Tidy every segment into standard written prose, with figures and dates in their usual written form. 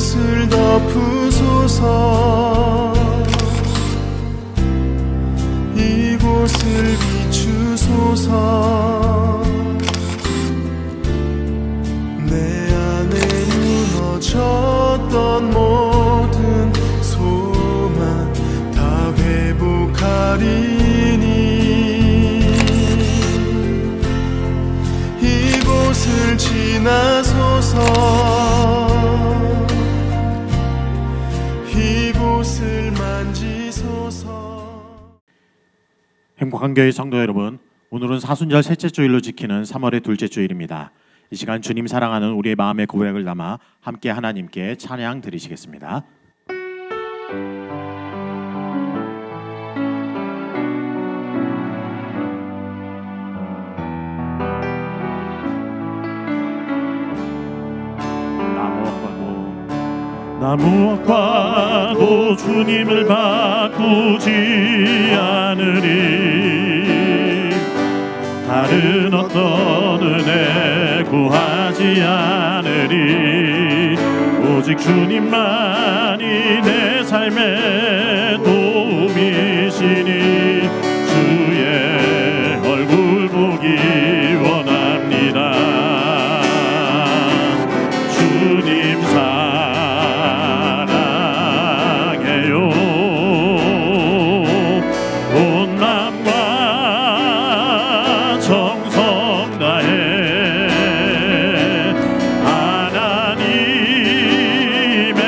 이곳을 덮으소서. 이곳을 비추소서. 내 안에 무너졌던 모든 소망 다 회복하리니 이곳을 지나소서. 이곳을 만지소서. 행복한 교회 성도 여러분, 오늘은 사순절 셋째 주일로 지키는 3월의 둘째 주일입니다. 이 시간 주님 사랑하는 우리의 마음의 고백을 담아 함께 하나님께 찬양 드리시겠습니다. 나 무엇과도 주님을 바꾸지 않으리. 다른 어떤 은혜 구하지 않으리. 오직 주님만이 내 삶의 도움이시니 주의 얼굴 보기 원합니다. 주님 온 마음과 정성 다해 하나님의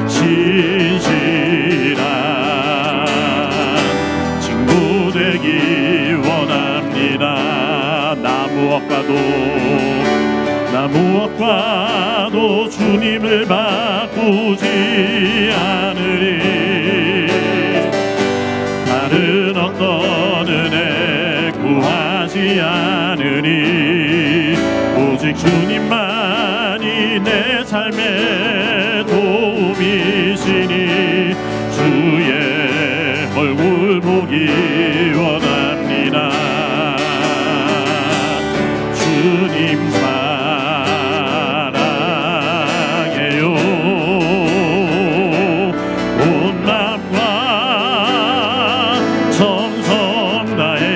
신실한 친구 되기 원합니다. 나 무엇과도 주님을 바꾸지 않으리. 다른 어떤 은혜 구하지 않으리. 오직 주님만이 내 삶의 도움이시니 주의 얼굴 보기 원합니다. 주님 사랑해요. 온 마음과 정성 다해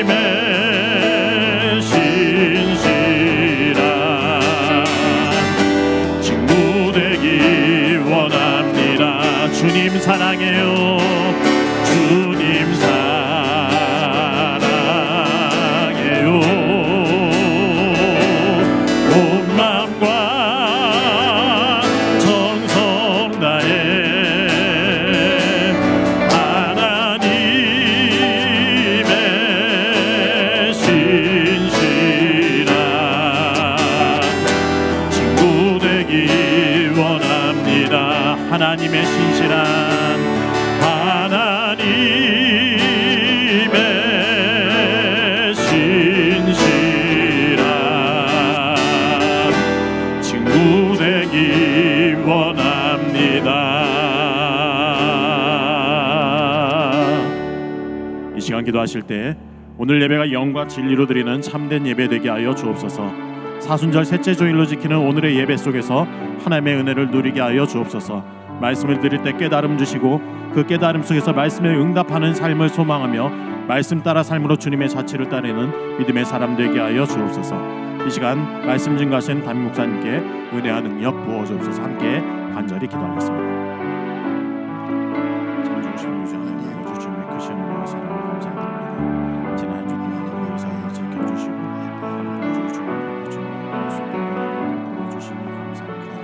하나님의 신실한 친구 되기 원합니다. 주님 사랑해요. 주님 사랑해요. 온 마음과 정성 다해 하나님의 신실한 친구 되기 원합니다. 하나님의 신실한 친구 되기 원합니다. 이 시간 기도하실 때 오늘 예배가 영과 진리로 드리는 참된 예배 되게 하여 주옵소서. 사순절 셋째 주일로 지키는 오늘의 예배 속에서 하나님의 은혜를 누리게 하여 주옵소서. 말씀을 드릴 때 깨달음 주시고 그 깨달음 속에서 말씀에 응답하는 삶을 소망하며 말씀 따라 삶으로 주님의 자취를 따르는 믿음의 사람 되게 하여 주옵소서. 이 시간 말씀 증거하신 담임 목사님께 은혜와 능력 부어 주옵소서. 함께 간절히 기도하겠습니다. 참 좋으신 유전하여 주님의 크신 은혜와 사랑 감사드립니다. 지난 한 주 동안 우리의 삶을 지켜주시고 주님의 주님의 말씀을 부어주시니 감사합니다.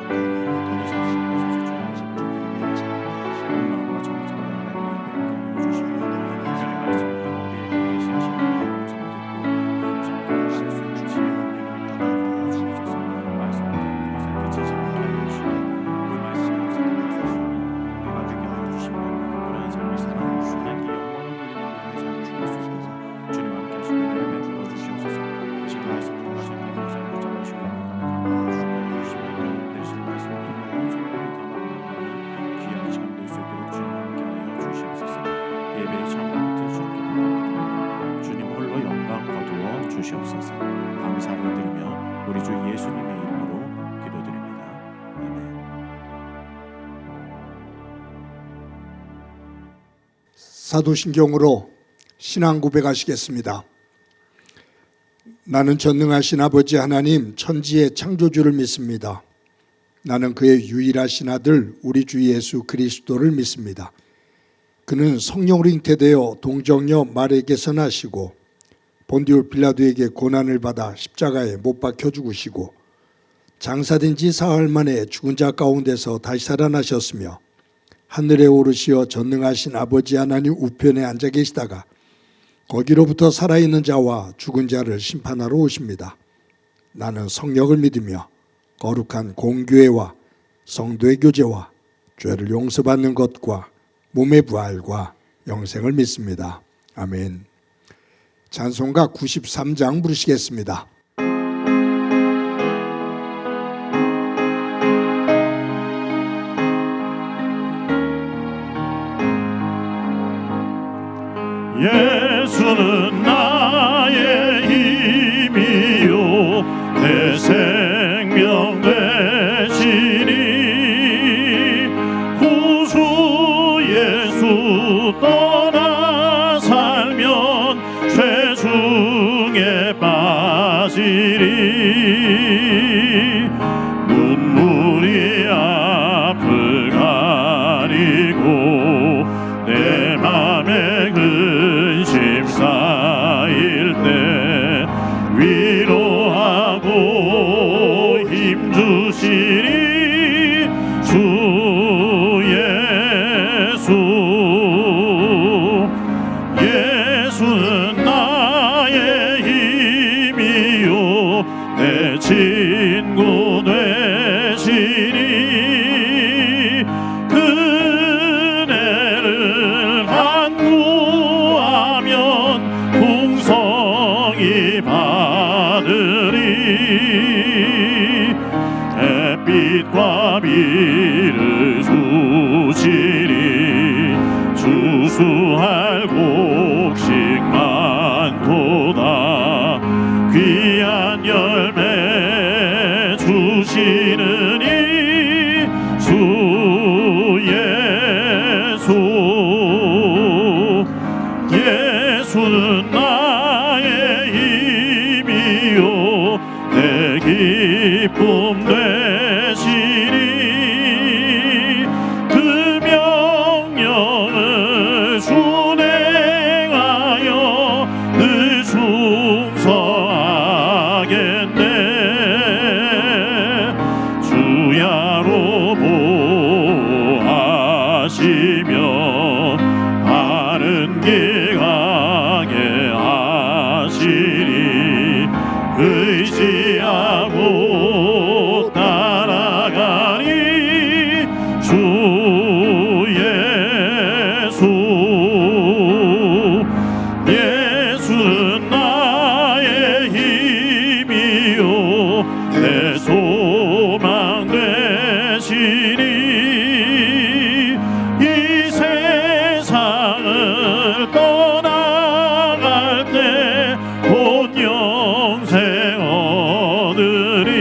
주님 홀로 영광 거두어 주시옵소서. 감사를 드리며 우리 주 예수님의 이름으로 기도드립니다. 아멘. 사도신경으로 신앙 고백하시겠습니다. 나는 전능하신 아버지 하나님 천지의 창조주를 믿습니다. 나는 그의 유일하신 아들 우리 주 예수 그리스도를 믿습니다. 그는 성령으로 잉태되어 동정녀 마리아에게서 나시고 본디오 빌라도에게 고난을 받아 십자가에 못 박혀 죽으시고 장사된 지 사흘 만에 죽은 자 가운데서 다시 살아나셨으며 하늘에 오르시어 전능하신 아버지 하나님 우편에 앉아 계시다가 거기로부터 살아있는 자와 죽은 자를 심판하러 오십니다. 나는 성령을 믿으며 거룩한 공교회와 성도의 교제와 죄를 용서받는 것과 몸의 부활과 영생을 믿습니다. 아멘. 찬송가 93장 부르시겠습니다. 예수는 나의 힘이요 내 생명 되시니 구주 예수 떠나 살면 죄 중에 빠지리 눈물이 앞을 가리고 내 맘에 근심 쌓일 때 위로하고 힘주시리 주 예수. 예수는 나의 힘이요 내 친구 되시니 그네를 간구하면 풍성히 받으리 햇빛과 비를 주시리 주수할 곡식 많도다 귀한 열매 주시느니 주 예수. 예수는 나의 힘이요 내 기쁨 되시니 그 명령을 순행하여 늘 충성하겠네 주야로 보호하시며 바른 길 가게 하시리 의지하고 따라가리 주 예수. 예수는 나의 힘이요 내 소망 되시니 이 세상을 떠나갈 때 곧 영생 얻으리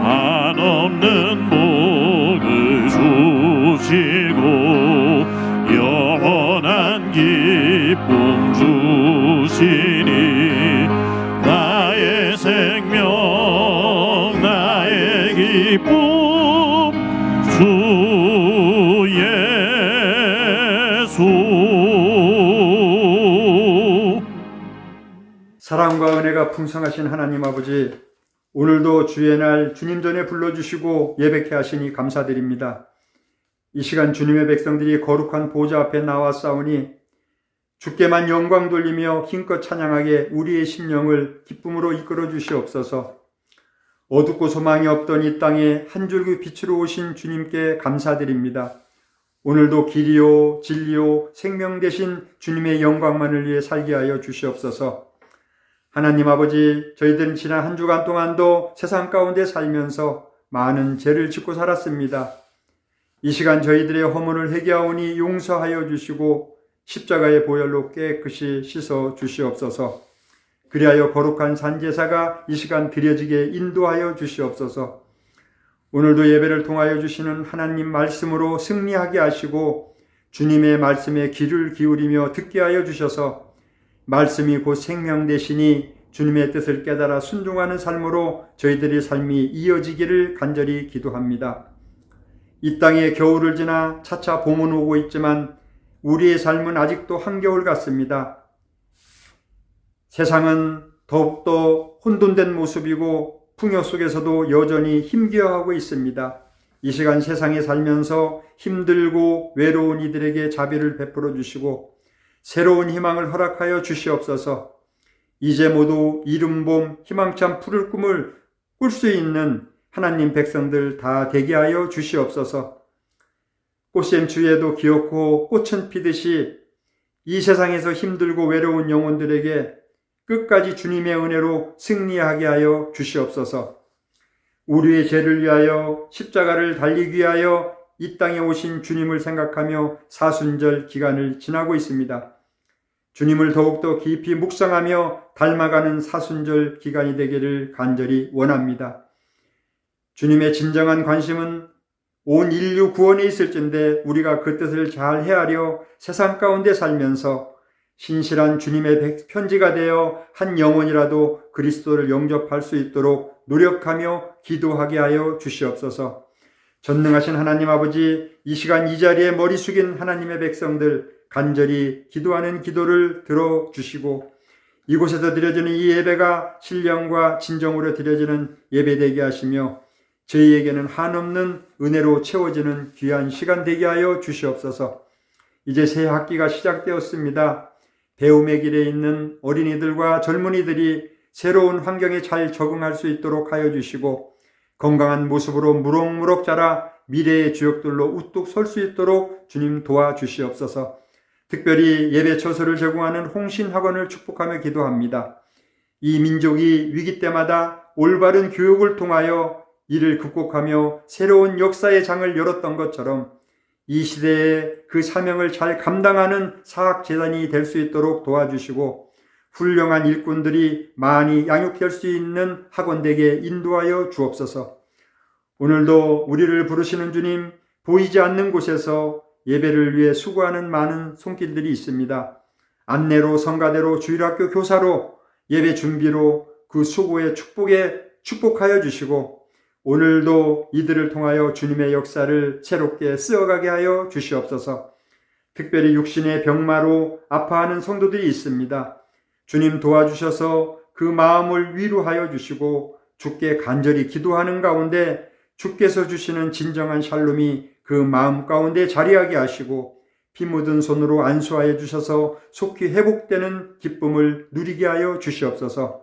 한없는 복을 주시고 영원한 기쁨 주시니 나의 생명 나의 기쁨 주 예수. 사랑과 은혜가 풍성하신 하나님 아버지, 오늘도 주의 날 주님 전에 불러주시고 예배케 하시니 감사드립니다. 이 시간 주님의 백성들이 거룩한 보좌 앞에 나왔사오니 주께만 영광 돌리며 힘껏 찬양하게 우리의 심령을 기쁨으로 이끌어 주시옵소서. 어둡고 소망이 없던 이 땅에 한 줄기 빛으로 오신 주님께 감사드립니다. 오늘도 길이요 진리요 생명 되신 주님의 영광만을 위해 살게 하여 주시옵소서. 하나님 아버지, 저희들은 지난 한 주간 동안도 세상 가운데 살면서 많은 죄를 짓고 살았습니다. 이 시간 저희들의 허물을 회개하오니 용서하여 주시고 십자가의 보혈로 깨끗이 씻어 주시옵소서. 그리하여 거룩한 산제사가 이 시간 드려지게 인도하여 주시옵소서. 오늘도 예배를 통하여 주시는 하나님 말씀으로 승리하게 하시고 주님의 말씀에 귀를 기울이며 듣게 하여 주셔서 말씀이 곧 생명 되시니 주님의 뜻을 깨달아 순종하는 삶으로 저희들의 삶이 이어지기를 간절히 기도합니다. 이 땅에 겨울을 지나 차차 봄은 오고 있지만 우리의 삶은 아직도 한겨울 같습니다. 세상은 더욱더 혼돈된 모습이고 풍요 속에서도 여전히 힘겨워하고 있습니다. 이 시간 세상에 살면서 힘들고 외로운 이들에게 자비를 베풀어 주시고 새로운 희망을 허락하여 주시옵소서. 이제 모두 이른봄 희망찬 푸를 꿈을 꿀 수 있는 하나님 백성들 다 되게 하여 주시옵소서. 꽃샘추위에도 기어코 꽃은 피듯이 이 세상에서 힘들고 외로운 영혼들에게 끝까지 주님의 은혜로 승리하게 하여 주시옵소서. 우리의 죄를 위하여 십자가를 달리기 위하여 이 땅에 오신 주님을 생각하며 사순절 기간을 지나고 있습니다. 주님을 더욱더 깊이 묵상하며 닮아가는 사순절 기간이 되기를 간절히 원합니다. 주님의 진정한 관심은 온 인류 구원에 있을진데 우리가 그 뜻을 잘 헤아려 세상 가운데 살면서 신실한 주님의 편지가 되어 한 영혼이라도 그리스도를 영접할 수 있도록 노력하며 기도하게 하여 주시옵소서. 전능하신 하나님 아버지, 이 시간 이 자리에 머리 숙인 하나님의 백성들 간절히 기도하는 기도를 들어주시고 이곳에서 드려지는 이 예배가 신령과 진정으로 드려지는 예배되게 하시며 저희에게는 한없는 은혜로 채워지는 귀한 시간 되게 하여 주시옵소서. 이제 새 학기가 시작되었습니다. 배움의 길에 있는 어린이들과 젊은이들이 새로운 환경에 잘 적응할 수 있도록 하여 주시고 건강한 모습으로 무럭무럭 자라 미래의 주역들로 우뚝 설 수 있도록 주님 도와주시옵소서. 특별히 예배 처소를 제공하는 홍신학원을 축복하며 기도합니다. 이 민족이 위기 때마다 올바른 교육을 통하여 이를 극복하며 새로운 역사의 장을 열었던 것처럼 이 시대에 그 사명을 잘 감당하는 사학재단이 될 수 있도록 도와주시고 훌륭한 일꾼들이 많이 양육될 수 있는 학원되게 인도하여 주옵소서. 오늘도 우리를 부르시는 주님, 보이지 않는 곳에서 예배를 위해 수고하는 많은 손길들이 있습니다. 안내로, 성가대로, 주일학교 교사로, 예배 준비로 그 수고에 축복하여 주시고 오늘도 이들을 통하여 주님의 역사를 새롭게 쓰어가게 하여 주시옵소서. 특별히 육신의 병마로 아파하는 성도들이 있습니다. 주님 도와주셔서 그 마음을 위로하여 주시고 주께 간절히 기도하는 가운데 주께서 주시는 진정한 샬롬이 그 마음 가운데 자리하게 하시고 피 묻은 손으로 안수하여 주셔서 속히 회복되는 기쁨을 누리게 하여 주시옵소서.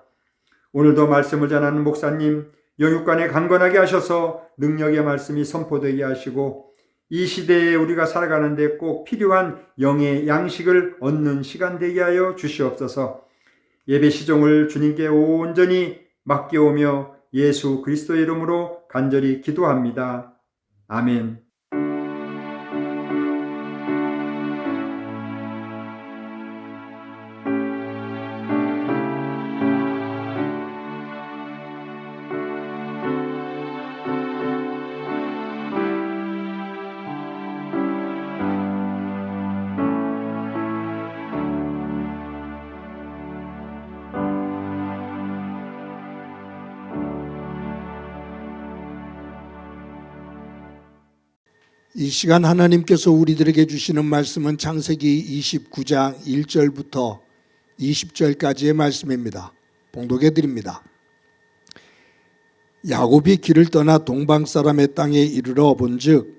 오늘도 말씀을 전하는 목사님 영육간에 강건하게 하셔서 능력의 말씀이 선포되게 하시고 이 시대에 우리가 살아가는 데 꼭 필요한 영의 양식을 얻는 시간 되게 하여 주시옵소서. 예배 시종을 주님께 온전히 맡겨오며 예수 그리스도의 이름으로 간절히 기도합니다. 아멘. 이 시간 하나님께서 우리들에게 주시는 말씀은 창세기 29장 1절부터 20절까지의 말씀입니다. 봉독해 드립니다. 야곱이 길을 떠나 동방 사람의 땅에 이르러 본즉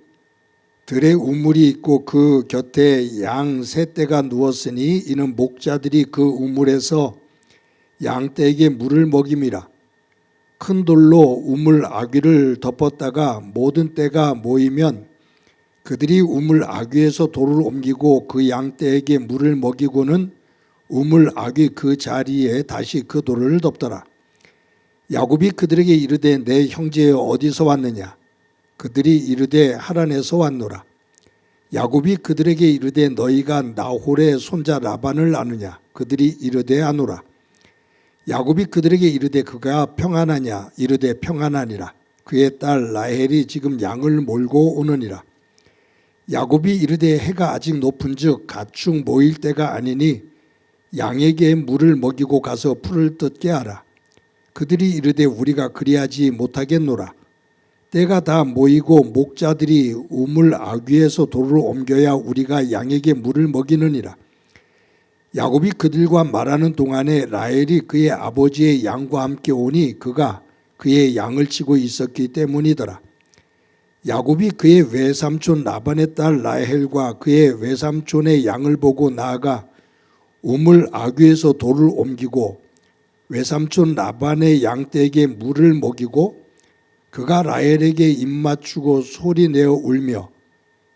들에 우물이 있고 그 곁에 양 세 떼가 누웠으니 이는 목자들이 그 우물에서 양 떼에게 물을 먹임이라. 큰 돌로 우물 아귀를 덮었다가 모든 떼가 모이면 그들이 우물 아귀에서 돌을 옮기고 그 양떼에게 물을 먹이고는 우물 아귀 그 자리에 다시 그 돌을 덮더라. 야곱이 그들에게 이르되 내 형제여 어디서 왔느냐? 그들이 이르되 하란에서 왔노라. 야곱이 그들에게 이르되 너희가 나홀의 손자 라반을 아느냐? 그들이 이르되 아노라. 야곱이 그들에게 이르되 그가 평안하냐? 이르되 평안하니라. 그의 딸 라헬이 지금 양을 몰고 오느니라. 야곱이 이르되 해가 아직 높은즉 가축 모일 때가 아니니 양에게 물을 먹이고 가서 풀을 뜯게 하라. 그들이 이르되 우리가 그리하지 못하겠노라. 때가 다 모이고 목자들이 우물 아귀에서 돌을 옮겨야 우리가 양에게 물을 먹이느니라. 야곱이 그들과 말하는 동안에 라헬이 그의 아버지의 양과 함께 오니 그가 그의 양을 치고 있었기 때문이더라. 야곱이 그의 외삼촌 라반의 딸 라헬과 그의 외삼촌의 양을 보고 나아가 우물 아귀에서 돌을 옮기고 외삼촌 라반의 양떼에게 물을 먹이고 그가 라헬에게 입맞추고 소리내어 울며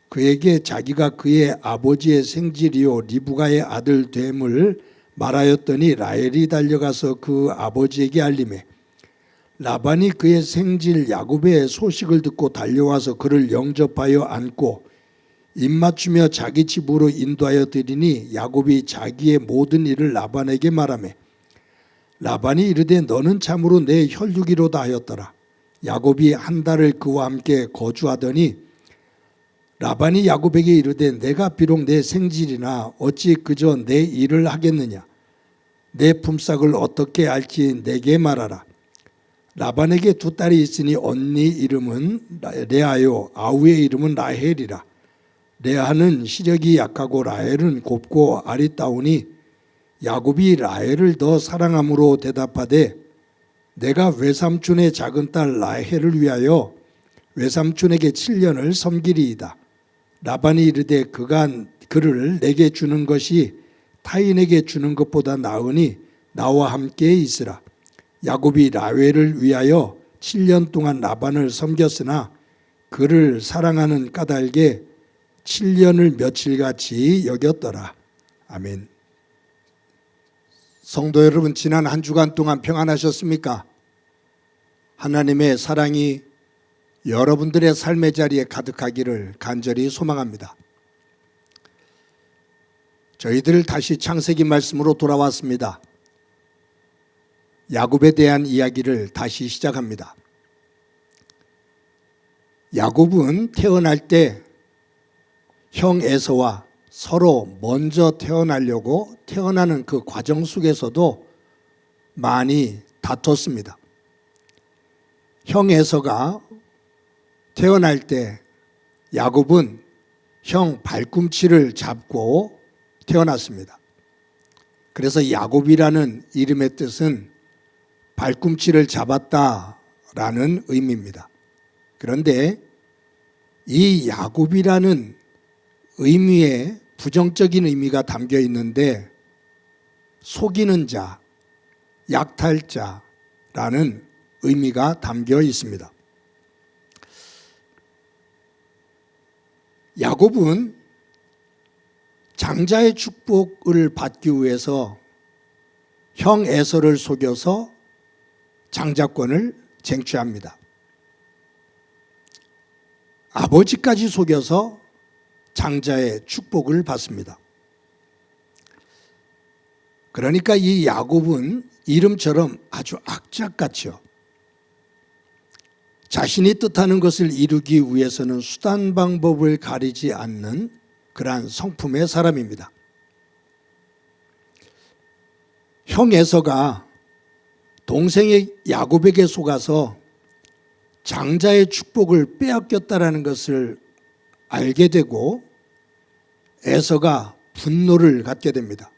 그에게 자기가 그의 아버지의 생질이요 리브가의 아들 됨을 말하였더니 라헬이 달려가서 그 아버지에게 알리매 라반이 그의 생질 야곱의 소식을 듣고 달려와서 그를 영접하여 안고 입맞추며 자기 집으로 인도하여 드리니 야곱이 자기의 모든 일을 라반에게 말하매 라반이 이르되 너는 참으로 내 혈육이로다 하였더라. 야곱이 한 달을 그와 함께 거주하더니 라반이 야곱에게 이르되 내가 비록 내 생질이나 어찌 그저 내 일을 하겠느냐. 내 품삯을 어떻게 알지 내게 말하라. 라반에게 두 딸이 있으니 언니 이름은 레아요 아우의 이름은 라헬이라. 레아는 시력이 약하고 라헬은 곱고 아리따우니 야곱이 라헬을 더 사랑함으로 대답하되 내가 외삼촌의 작은 딸 라헬을 위하여 외삼촌에게 7년을 섬기리이다. 라반이 이르되 그가 그를 내게 주는 것이 타인에게 주는 것보다 나으니 나와 함께 있으라. 야곱이 라헬을 위하여 7년 동안 라반을 섬겼으나 그를 사랑하는 까닭에 7년을 며칠같이 여겼더라. 아멘. 성도 여러분, 지난 한 주간 동안 평안하셨습니까? 하나님의 사랑이 여러분들의 삶의 자리에 가득하기를 간절히 소망합니다. 저희들 다시 창세기 말씀으로 돌아왔습니다. 야곱에 대한 이야기를 다시 시작합니다. 야곱은 태어날 때 형 에서와 서로 먼저 태어나려고 태어나는 그 과정 속에서도 많이 다퉜습니다. 형 에서가 태어날 때 야곱은 형 발꿈치를 잡고 태어났습니다. 그래서 야곱이라는 이름의 뜻은 발꿈치를 잡았다라는 의미입니다. 그런데 이 야곱이라는 의미에 부정적인 의미가 담겨 있는데 속이는 자, 약탈자라는 의미가 담겨 있습니다. 야곱은 장자의 축복을 받기 위해서 형 에서를 속여서 장자권을 쟁취합니다. 아버지까지 속여서 장자의 축복을 받습니다. 그러니까 이 야곱은 이름처럼 아주 악착같이요. 자신이 뜻하는 것을 이루기 위해서는 수단 방법을 가리지 않는 그러한 성품의 사람입니다. 형 에서가 동생의 야곱에게 속아서 장자의 축복을 빼앗겼다라는 것을 알게 되고 에서가 분노를 갖게 됩니다.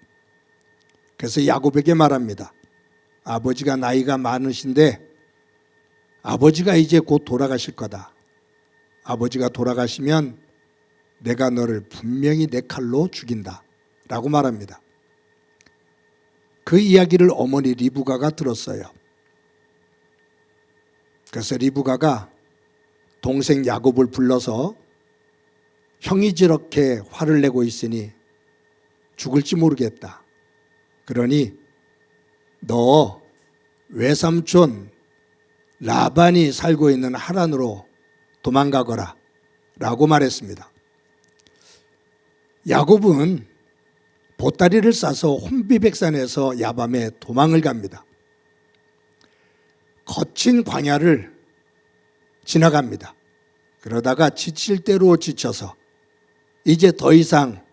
그래서 야곱에게 말합니다. 아버지가 나이가 많으신데 아버지가 이제 곧 돌아가실 거다. 아버지가 돌아가시면 내가 너를 분명히 내 칼로 죽인다 라고 말합니다. 그 이야기를 어머니 리브가가 들었어요. 그래서 리브가가 동생 야곱을 불러서 형이 저렇게 화를 내고 있으니 죽을지 모르겠다. 그러니 너 외삼촌 라반이 살고 있는 하란으로 도망가거라 라고 말했습니다. 야곱은 보따리를 싸서 혼비백산에서 야밤에 도망을 갑니다. 거친 광야를 지나갑니다. 그러다가 지칠 대로 지쳐서 이제 더 이상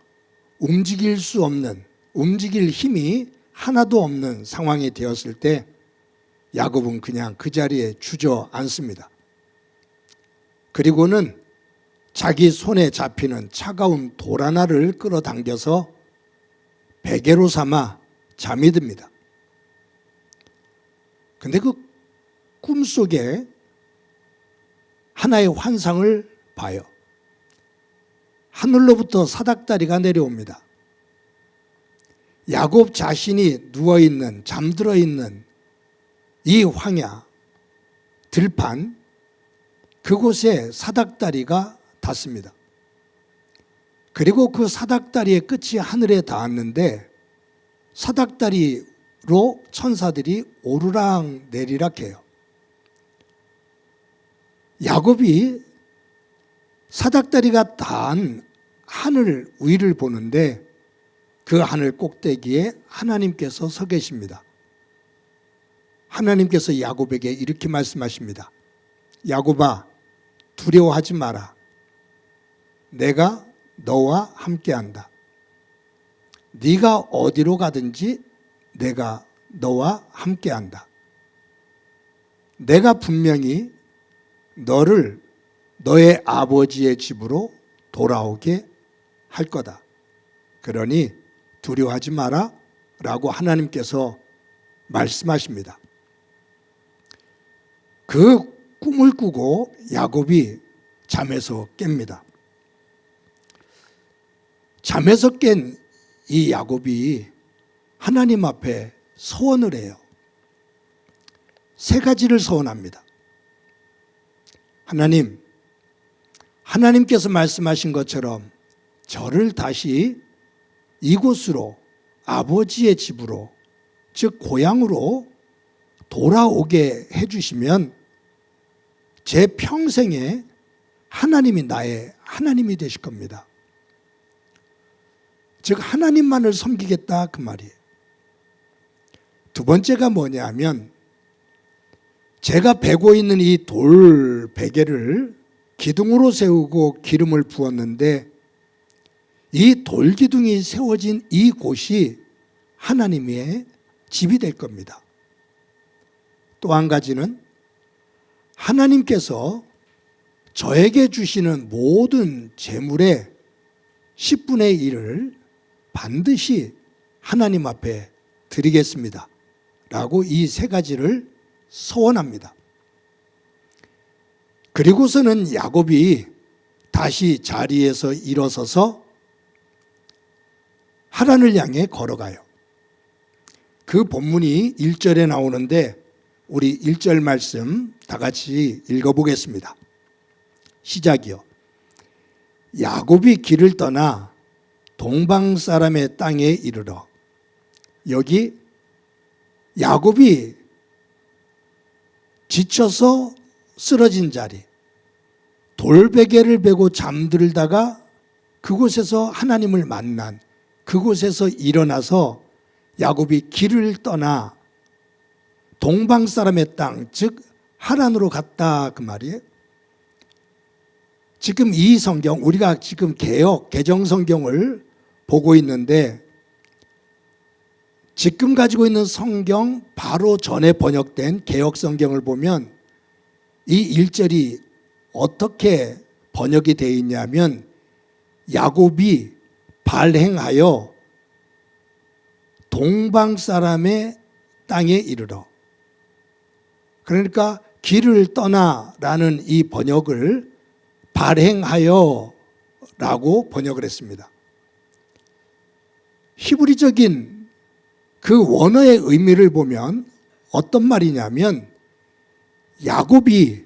움직일 수 없는, 움직일 힘이 하나도 없는 상황이 되었을 때 야곱은 그냥 그 자리에 주저앉습니다. 그리고는 자기 손에 잡히는 차가운 돌 하나를 끌어당겨서 베개로 삼아 잠이 듭니다. 근데 그 꿈속에 하나의 환상을 봐요. 하늘로부터 사닥다리가 내려옵니다. 야곱 자신이 누워있는, 잠들어 있는 이 황야, 들판, 그곳에 사닥다리가 닿습니다. 그리고 그 사닥다리의 끝이 하늘에 닿았는데 사닥다리로 천사들이 오르락 내리락 해요. 야곱이 사닥다리가 닿은 하늘 위를 보는데 그 하늘 꼭대기에 하나님께서 서 계십니다. 하나님께서 야곱에게 이렇게 말씀하십니다. 야곱아, 두려워하지 마라. 내가 너와 함께한다. 네가 어디로 가든지 내가 너와 함께한다. 내가 분명히 너를 너의 아버지의 집으로 돌아오게 할 거다. 그러니 두려워하지 마라 라고 하나님께서 말씀하십니다. 그 꿈을 꾸고 야곱이 잠에서 깹니다. 잠에서 깬 이 야곱이 하나님 앞에 서원을 해요. 세 가지를 서원합니다. 하나님, 하나님께서 말씀하신 것처럼 저를 다시 이곳으로, 아버지의 집으로, 즉 고향으로 돌아오게 해주시면 제 평생에 하나님이 나의 하나님이 되실 겁니다. 즉 하나님만을 섬기겠다 그 말이에요. 두 번째가 뭐냐 하면 제가 베고 있는 이 돌 베개를 기둥으로 세우고 기름을 부었는데 이 돌기둥이 세워진 이 곳이 하나님의 집이 될 겁니다. 또 한 가지는 하나님께서 저에게 주시는 모든 재물의 10분의 1을 반드시 하나님 앞에 드리겠습니다. 라고 이 세 가지를 서원합니다. 그리고서는 야곱이 다시 자리에서 일어서서 하란을 향해 걸어가요. 그 본문이 1절에 나오는데 우리 1절 말씀 다 같이 읽어보겠습니다. 시작이요. 야곱이 길을 떠나 동방 사람의 땅에 이르러. 여기 야곱이 지쳐서 쓰러진 자리, 돌베개를 베고 잠들다가 그곳에서 하나님을 만난 그곳에서 일어나서 야곱이 길을 떠나 동방 사람의 땅, 즉 하란으로 갔다 그 말이에요. 지금 이 성경, 우리가 지금 개정 성경을 보고 있는데 지금 가지고 있는 성경 바로 전에 번역된 개역 성경을 보면 이 1절이 어떻게 번역이 되어 있냐면 야곱이 발행하여 동방 사람의 땅에 이르러. 그러니까 길을 떠나라는 이 번역을 발행하여 라고 번역을 했습니다. 히브리적인 그 원어의 의미를 보면 어떤 말이냐면 야곱이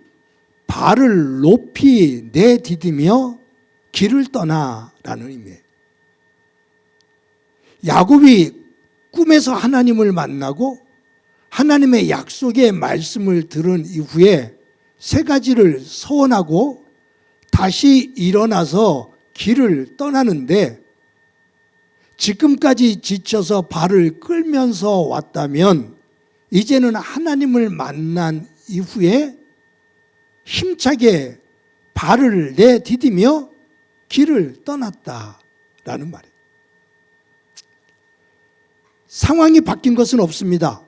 발을 높이 내디디며 길을 떠나라는 의미예요. 야곱이 꿈에서 하나님을 만나고 하나님의 약속의 말씀을 들은 이후에 세 가지를 서원하고 다시 일어나서 길을 떠나는데 지금까지 지쳐서 발을 끌면서 왔다면 이제는 하나님을 만난 이후에 힘차게 발을 내디디며 길을 떠났다라는 말이에요. 상황이 바뀐 것은 없습니다.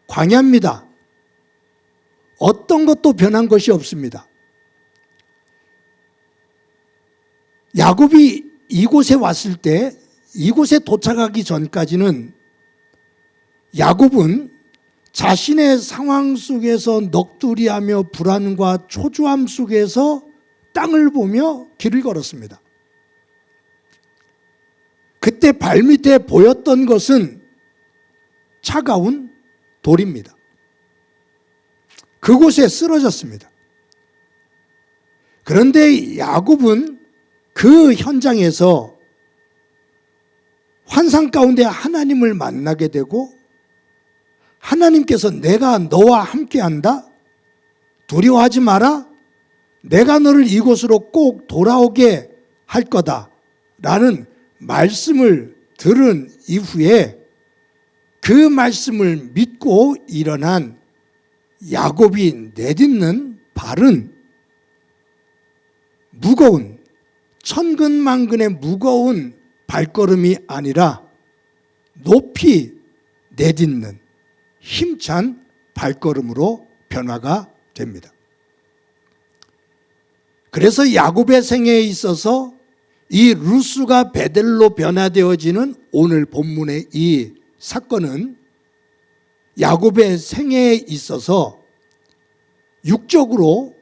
광야입니다. 어떤 것도 변한 것이 없습니다. 야곱이 이곳에 왔을 때, 이곳에 도착하기 전까지는 야곱은 자신의 상황 속에서 넋두리하며 불안과 초조함 속에서 땅을 보며 길을 걸었습니다. 그때 발밑에 보였던 것은 차가운 돌입니다. 그곳에 쓰러졌습니다. 그런데 야곱은 그 현장에서 환상 가운데 하나님을 만나게 되고, 하나님께서 내가 너와 함께한다, 두려워하지 마라, 내가 너를 이곳으로 꼭 돌아오게 할 거다 라는 말씀을 들은 이후에 그 말씀을 믿고 일어난 야곱이 내딛는 발은 무거운, 천근만근의 무거운 발걸음이 아니라 높이 내딛는 힘찬 발걸음으로 변화가 됩니다. 그래서 야곱의 생애에 있어서 이 루스가 베델로 변화되어지는 오늘 본문의 이 사건은 야곱의 생애에 있어서 육적으로,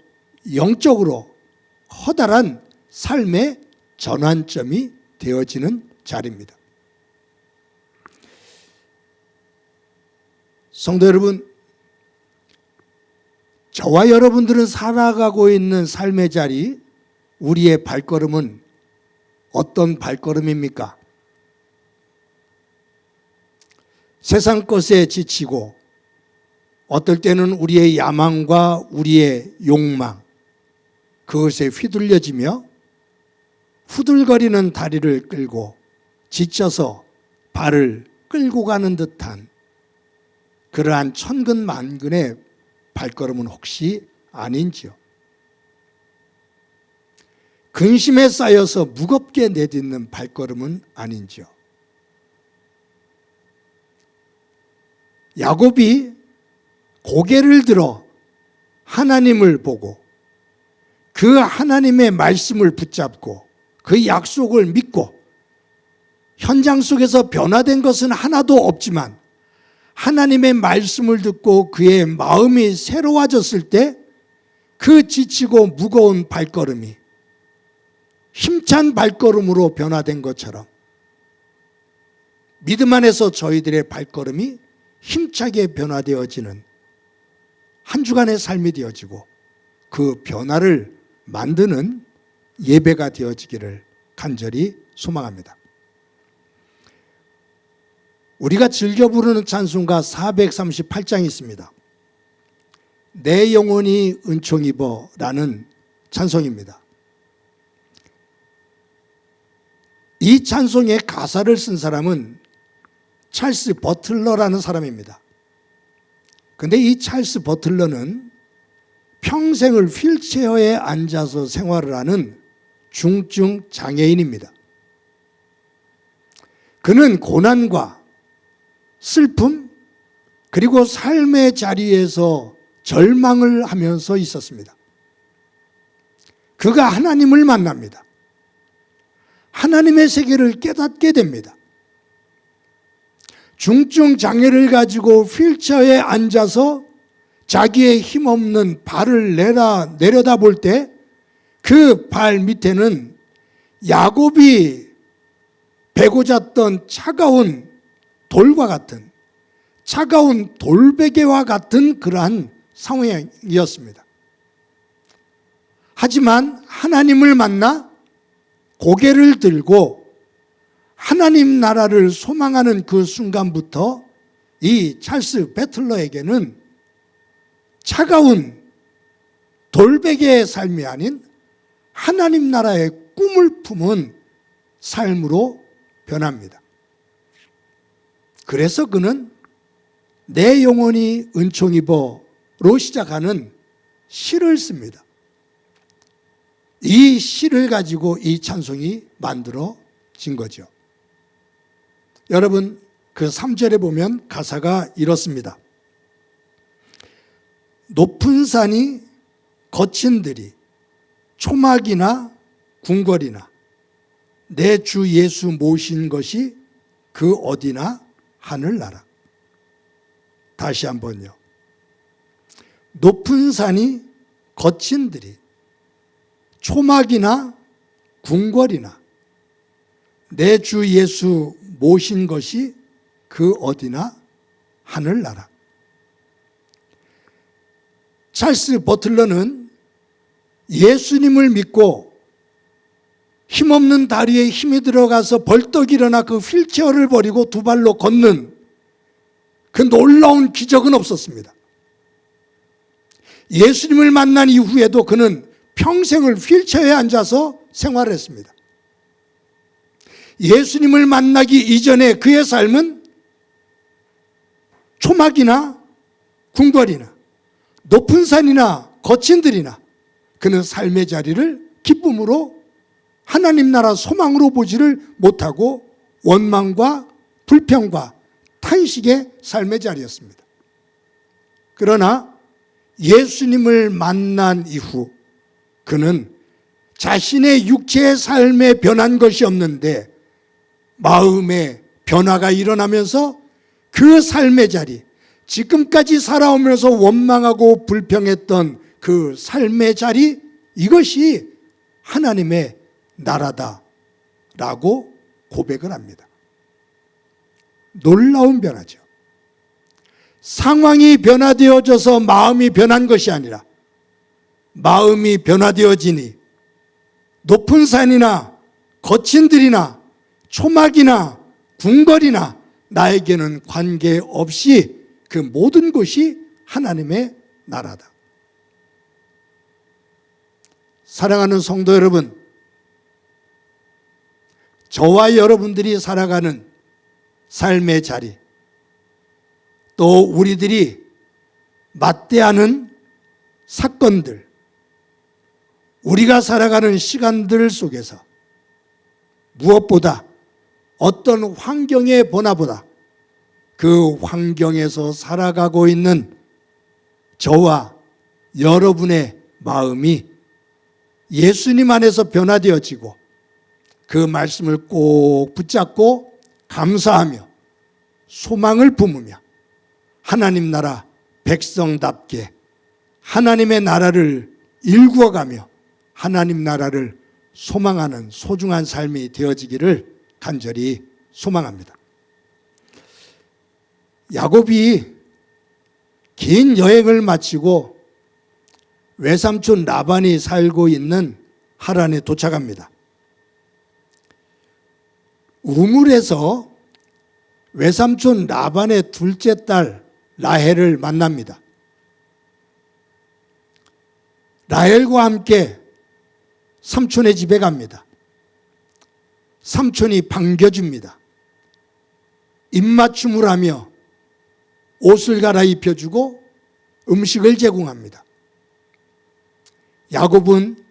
영적으로 커다란 삶의 전환점이 되어지는 자리입니다. 성도 여러분, 저와 여러분들은 살아가고 있는 삶의 자리, 우리의 발걸음은 어떤 발걸음입니까? 세상 것에 지치고, 어떨 때는 우리의 야망과 우리의 욕망, 그것에 휘둘려지며 후들거리는 다리를 끌고 지쳐서 발을 끌고 가는 듯한 그러한 천근만근의 발걸음은 혹시 아닌지요? 근심에 쌓여서 무겁게 내딛는 발걸음은 아닌지요? 야곱이 고개를 들어 하나님을 보고 그 하나님의 말씀을 붙잡고 그 약속을 믿고 현장 속에서 변화된 것은 하나도 없지만 하나님의 말씀을 듣고 그의 마음이 새로워졌을 때 그 지치고 무거운 발걸음이 힘찬 발걸음으로 변화된 것처럼 믿음 안에서 저희들의 발걸음이 힘차게 변화되어지는 한 주간의 삶이 되어지고 그 변화를 만드는 예배가 되어지기를 간절히 소망합니다. 우리가 즐겨 부르는 찬송가 438장이 있습니다. 내 영혼이 은총 입어 라는 찬송입니다. 이 찬송의 가사를 쓴 사람은 찰스 버틀러라는 사람입니다. 그런데 이 찰스 버틀러는 평생을 휠체어에 앉아서 생활을 하는 중증 장애인입니다. 그는 고난과 슬픔 그리고 삶의 자리에서 절망을 하면서 있었습니다. 그가 하나님을 만납니다. 하나님의 세계를 깨닫게 됩니다. 중증 장애를 가지고 휠체어에 앉아서 자기의 힘없는 발을 내려다볼 때 그 발 밑에는 야곱이 베고 잤던 차가운 돌과 같은, 차가운 돌베개와 같은 그러한 상황이었습니다. 하지만 하나님을 만나 고개를 들고 하나님 나라를 소망하는 그 순간부터 이 찰스 배틀러에게는 차가운 돌베개의 삶이 아닌 하나님 나라의 꿈을 품은 삶으로 변합니다. 그래서 그는 내 영혼이 은총 입어 시작하는 시를 씁니다. 이 시를 가지고 이 찬송이 만들어진 거죠. 여러분, 그 3절에 보면 가사가 이렇습니다. 높은 산이 거친 들이 초막이나 궁궐이나 내 주 예수 모신 것이 그 어디나 하늘나라. 다시 한번요. 높은 산이 거친 들이 초막이나 궁궐이나 내 주 예수 모신 것이 그 어디나 하늘나라. 찰스 버틀러는 예수님을 믿고 힘없는 다리에 힘이 들어가서 벌떡 일어나 그 휠체어를 버리고 두 발로 걷는 그 놀라운 기적은 없었습니다. 예수님을 만난 이후에도 그는 평생을 휠체어에 앉아서 생활했습니다. 예수님을 만나기 이전에 그의 삶은 초막이나 궁궐이나 높은 산이나 거친 들이나 그는 삶의 자리를 기쁨으로 하나님 나라 소망으로 보지를 못하고 원망과 불평과 탄식의 삶의 자리였습니다. 그러나 예수님을 만난 이후 그는 자신의 육체의 삶에 변한 것이 없는데 마음의 변화가 일어나면서 그 삶의 자리, 지금까지 살아오면서 원망하고 불평했던 그 삶의 자리, 이것이 하나님의 나라다라고 고백을 합니다. 놀라운 변화죠. 상황이 변화되어져서 마음이 변한 것이 아니라 마음이 변화되어지니 높은 산이나 거친 들이나 초막이나 궁궐이나 나에게는 관계없이 그 모든 것이 하나님의 나라다. 사랑하는 성도 여러분, 저와 여러분들이 살아가는 삶의 자리, 또 우리들이 맞대하는 사건들, 우리가 살아가는 시간들 속에서 무엇보다 어떤 환경의 변화보다 그 환경에서 살아가고 있는 저와 여러분의 마음이 예수님 안에서 변화되어지고 그 말씀을 꼭 붙잡고 감사하며 소망을 품으며 하나님 나라 백성답게 하나님의 나라를 일구어가며 하나님 나라를 소망하는 소중한 삶이 되어지기를 간절히 소망합니다. 야곱이 긴 여행을 마치고 외삼촌 라반이 살고 있는 하란에 도착합니다. 우물에서 외삼촌 라반의 둘째 딸 라헬을 만납니다. 라헬과 함께 삼촌의 집에 갑니다. 삼촌이 반겨줍니다. 입맞춤을 하며 옷을 갈아입혀주고 음식을 제공합니다. 야곱은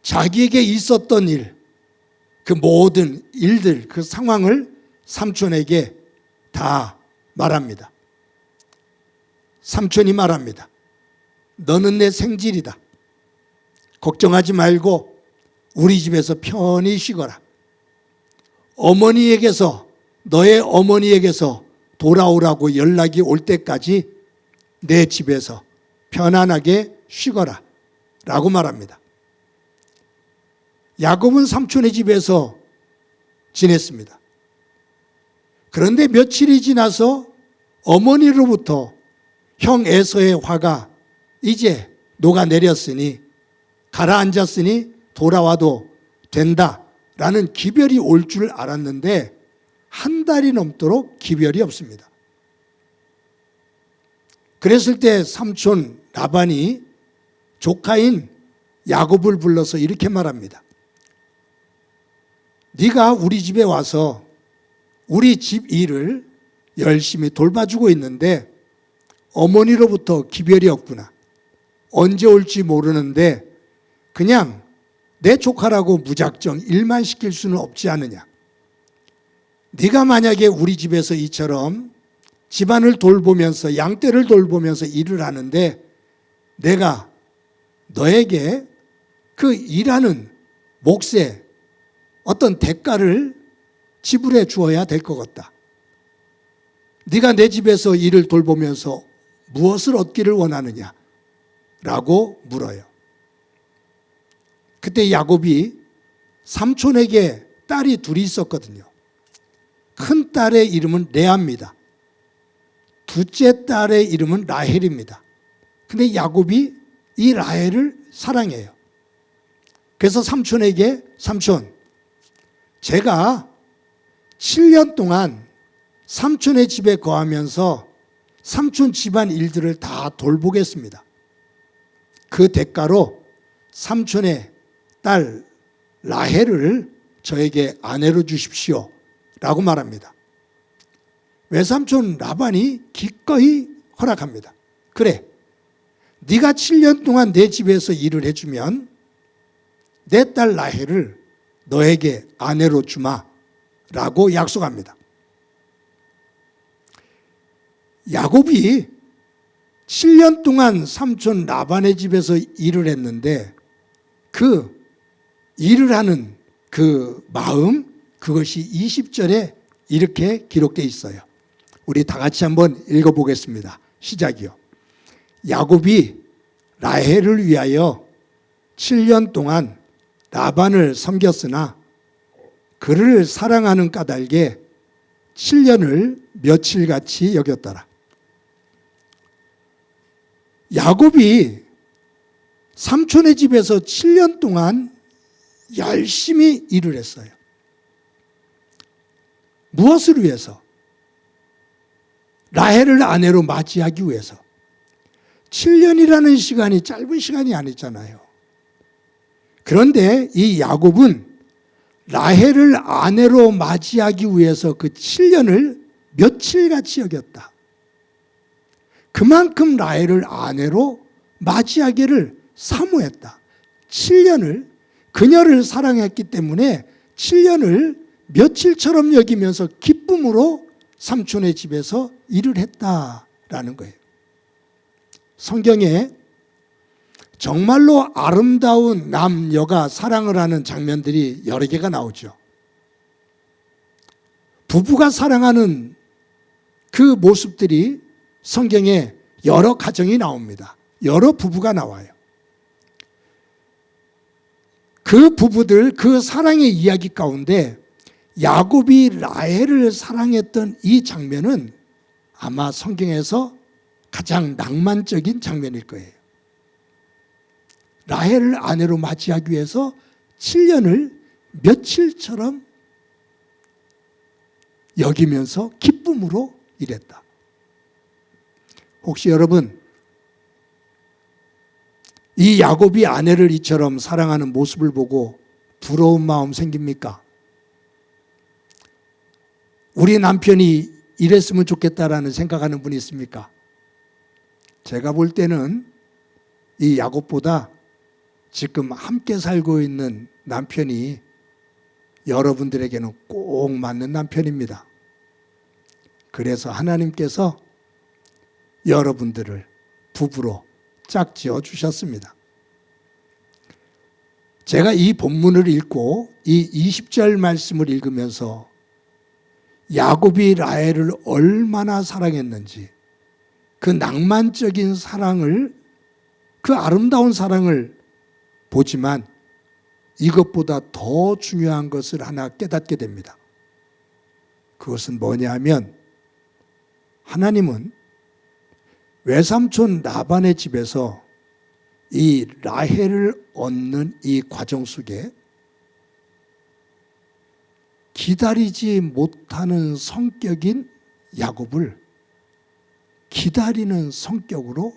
자기에게 있었던 일, 그 모든 일들, 그 상황을 삼촌에게 다 말합니다. 삼촌이 말합니다. 너는 내 생질이다. 걱정하지 말고 우리 집에서 편히 쉬거라. 어머니에게서, 너의 어머니에게서 돌아오라고 연락이 올 때까지 내 집에서 편안하게 쉬거라 라고 말합니다. 야곱은 삼촌의 집에서 지냈습니다. 그런데 며칠이 지나서 어머니로부터 형 에서의 화가 이제 녹아내렸으니 가라앉았으니 돌아와도 된다라는 기별이 올 줄 알았는데 한 달이 넘도록 기별이 없습니다. 그랬을 때 삼촌 라반이 조카인 야곱을 불러서 이렇게 말합니다. 네가 우리 집에 와서 우리 집 일을 열심히 돌봐주고 있는데 어머니로부터 기별이 없구나. 언제 올지 모르는데 그냥 내 조카라고 무작정 일만 시킬 수는 없지 않느냐. 네가 만약에 우리 집에서 이처럼 집안을 돌보면서 양떼를 돌보면서 일을 하는데 내가 너에게 그 일하는 몫에 어떤 대가를 지불해 주어야 될 것 같다. 네가 내 집에서 일을 돌보면서 무엇을 얻기를 원하느냐? 라고 물어요. 그때 야곱이 삼촌에게 딸이 둘이 있었거든요. 큰 딸의 이름은 레아입니다. 둘째 딸의 이름은 라헬입니다. 근데 야곱이 이 라헬을 사랑해요. 그래서 삼촌에게 삼촌, 제가 7년 동안 삼촌의 집에 거하면서 삼촌 집안 일들을 다 돌보겠습니다. 그 대가로 삼촌의 딸 라헬을 저에게 아내로 주십시오 라고 말합니다. 외삼촌 라반이 기꺼이 허락합니다. 그래, 네가 7년 동안 내 집에서 일을 해주면 내 딸 라헬을 너에게 아내로 주마 라고 약속합니다. 야곱이 7년 동안 삼촌 라반의 집에서 일을 했는데 그 일을 하는 그 마음, 그것이 20절에 이렇게 기록되어 있어요. 우리 다 같이 한번 읽어보겠습니다. 시작이요. 야곱이 라헬을 위하여 7년 동안 라반을 섬겼으나 그를 사랑하는 까닭에 7년을 며칠같이 여겼더라. 야곱이 삼촌의 집에서 7년 동안 열심히 일을 했어요. 무엇을 위해서? 라헬을 아내로 맞이하기 위해서. 7년이라는 시간이 짧은 시간이 아니잖아요. 그런데 이 야곱은 라헬을 아내로 맞이하기 위해서 그 7년을 며칠같이 여겼다. 그만큼 라헬을 아내로 맞이하기를 사모했다. 7년을 그녀를 사랑했기 때문에 7년을 며칠처럼 여기면서 기쁨으로 삼촌의 집에서 일을 했다라는 거예요. 성경에 정말로 아름다운 남녀가 사랑을 하는 장면들이 여러 개가 나오죠. 부부가 사랑하는 그 모습들이 성경에 여러 가정이 나옵니다. 여러 부부가 나와요. 그 부부들, 그 사랑의 이야기 가운데 야곱이 라헬을 사랑했던 이 장면은 아마 성경에서 가장 낭만적인 장면일 거예요. 라헬을 아내로 맞이하기 위해서 7년을 며칠처럼 여기면서 기쁨으로 일했다. 혹시 여러분 이 야곱이 아내를 이처럼 사랑하는 모습을 보고 부러운 마음 생깁니까? 우리 남편이 이랬으면 좋겠다라는 생각하는 분이 있습니까? 제가 볼 때는 이 야곱보다 지금 함께 살고 있는 남편이 여러분들에게는 꼭 맞는 남편입니다. 그래서 하나님께서 여러분들을 부부로 짝지어 주셨습니다. 제가 이 본문을 읽고 이 20절 말씀을 읽으면서 야곱이 라헬을 얼마나 사랑했는지 그 낭만적인 사랑을, 그 아름다운 사랑을 보지만 이것보다 더 중요한 것을 하나 깨닫게 됩니다. 그것은 뭐냐 하면 하나님은 외삼촌 라반의 집에서 이 라헬을 얻는 이 과정 속에 기다리지 못하는 성격인 야곱을 기다리는 성격으로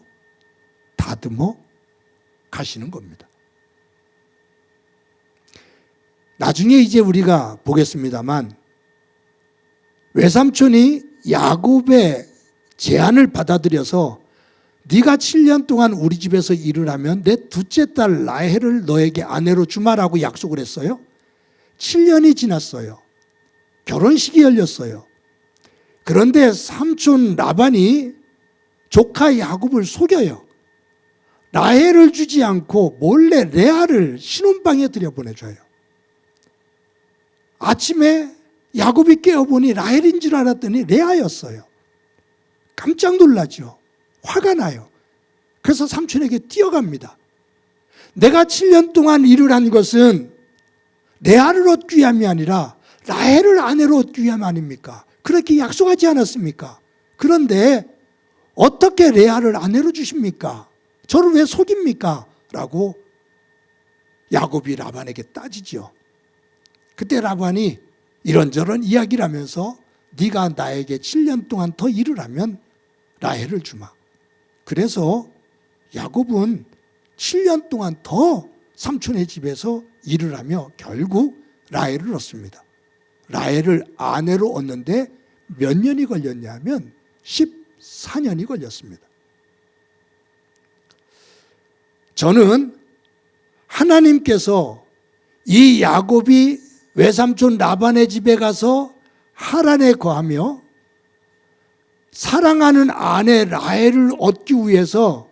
다듬어 가시는 겁니다. 나중에 이제 우리가 보겠습니다만 외삼촌이 야곱의 제안을 받아들여서 네가 7년 동안 우리 집에서 일을 하면 내 둘째 딸 라헬을 너에게 아내로 주마라고 약속을 했어요. 7년이 지났어요. 결혼식이 열렸어요. 그런데 삼촌 라반이 조카 야곱을 속여요. 라헬을 주지 않고 몰래 레아를 신혼방에 들여보내줘요. 아침에 야곱이 깨어보니 라헬인 줄 알았더니 레아였어요. 깜짝 놀라죠. 화가 나요. 그래서 삼촌에게 뛰어갑니다. 내가 7년 동안 일을 한 것은 레아를 얻기 위함이 아니라 라헬을 아내로 얻기 위함 아닙니까? 그렇게 약속하지 않았습니까? 그런데 어떻게 레아를 아내로 주십니까? 저를 왜 속입니까? 라고 야곱이 라반에게 따지죠. 그때 라반이 이런저런 이야기를 하면서 네가 나에게 7년 동안 더 일을 하면 라헬을 주마. 그래서 야곱은 7년 동안 더 삼촌의 집에서 일을 하며 결국 라헬을 얻습니다. 라헬을 아내로 얻는데 몇 년이 걸렸냐면 14년이 걸렸습니다. 저는 하나님께서 이 야곱이 외삼촌 라반의 집에 가서 하란에 거하며 사랑하는 아내 라헬을 얻기 위해서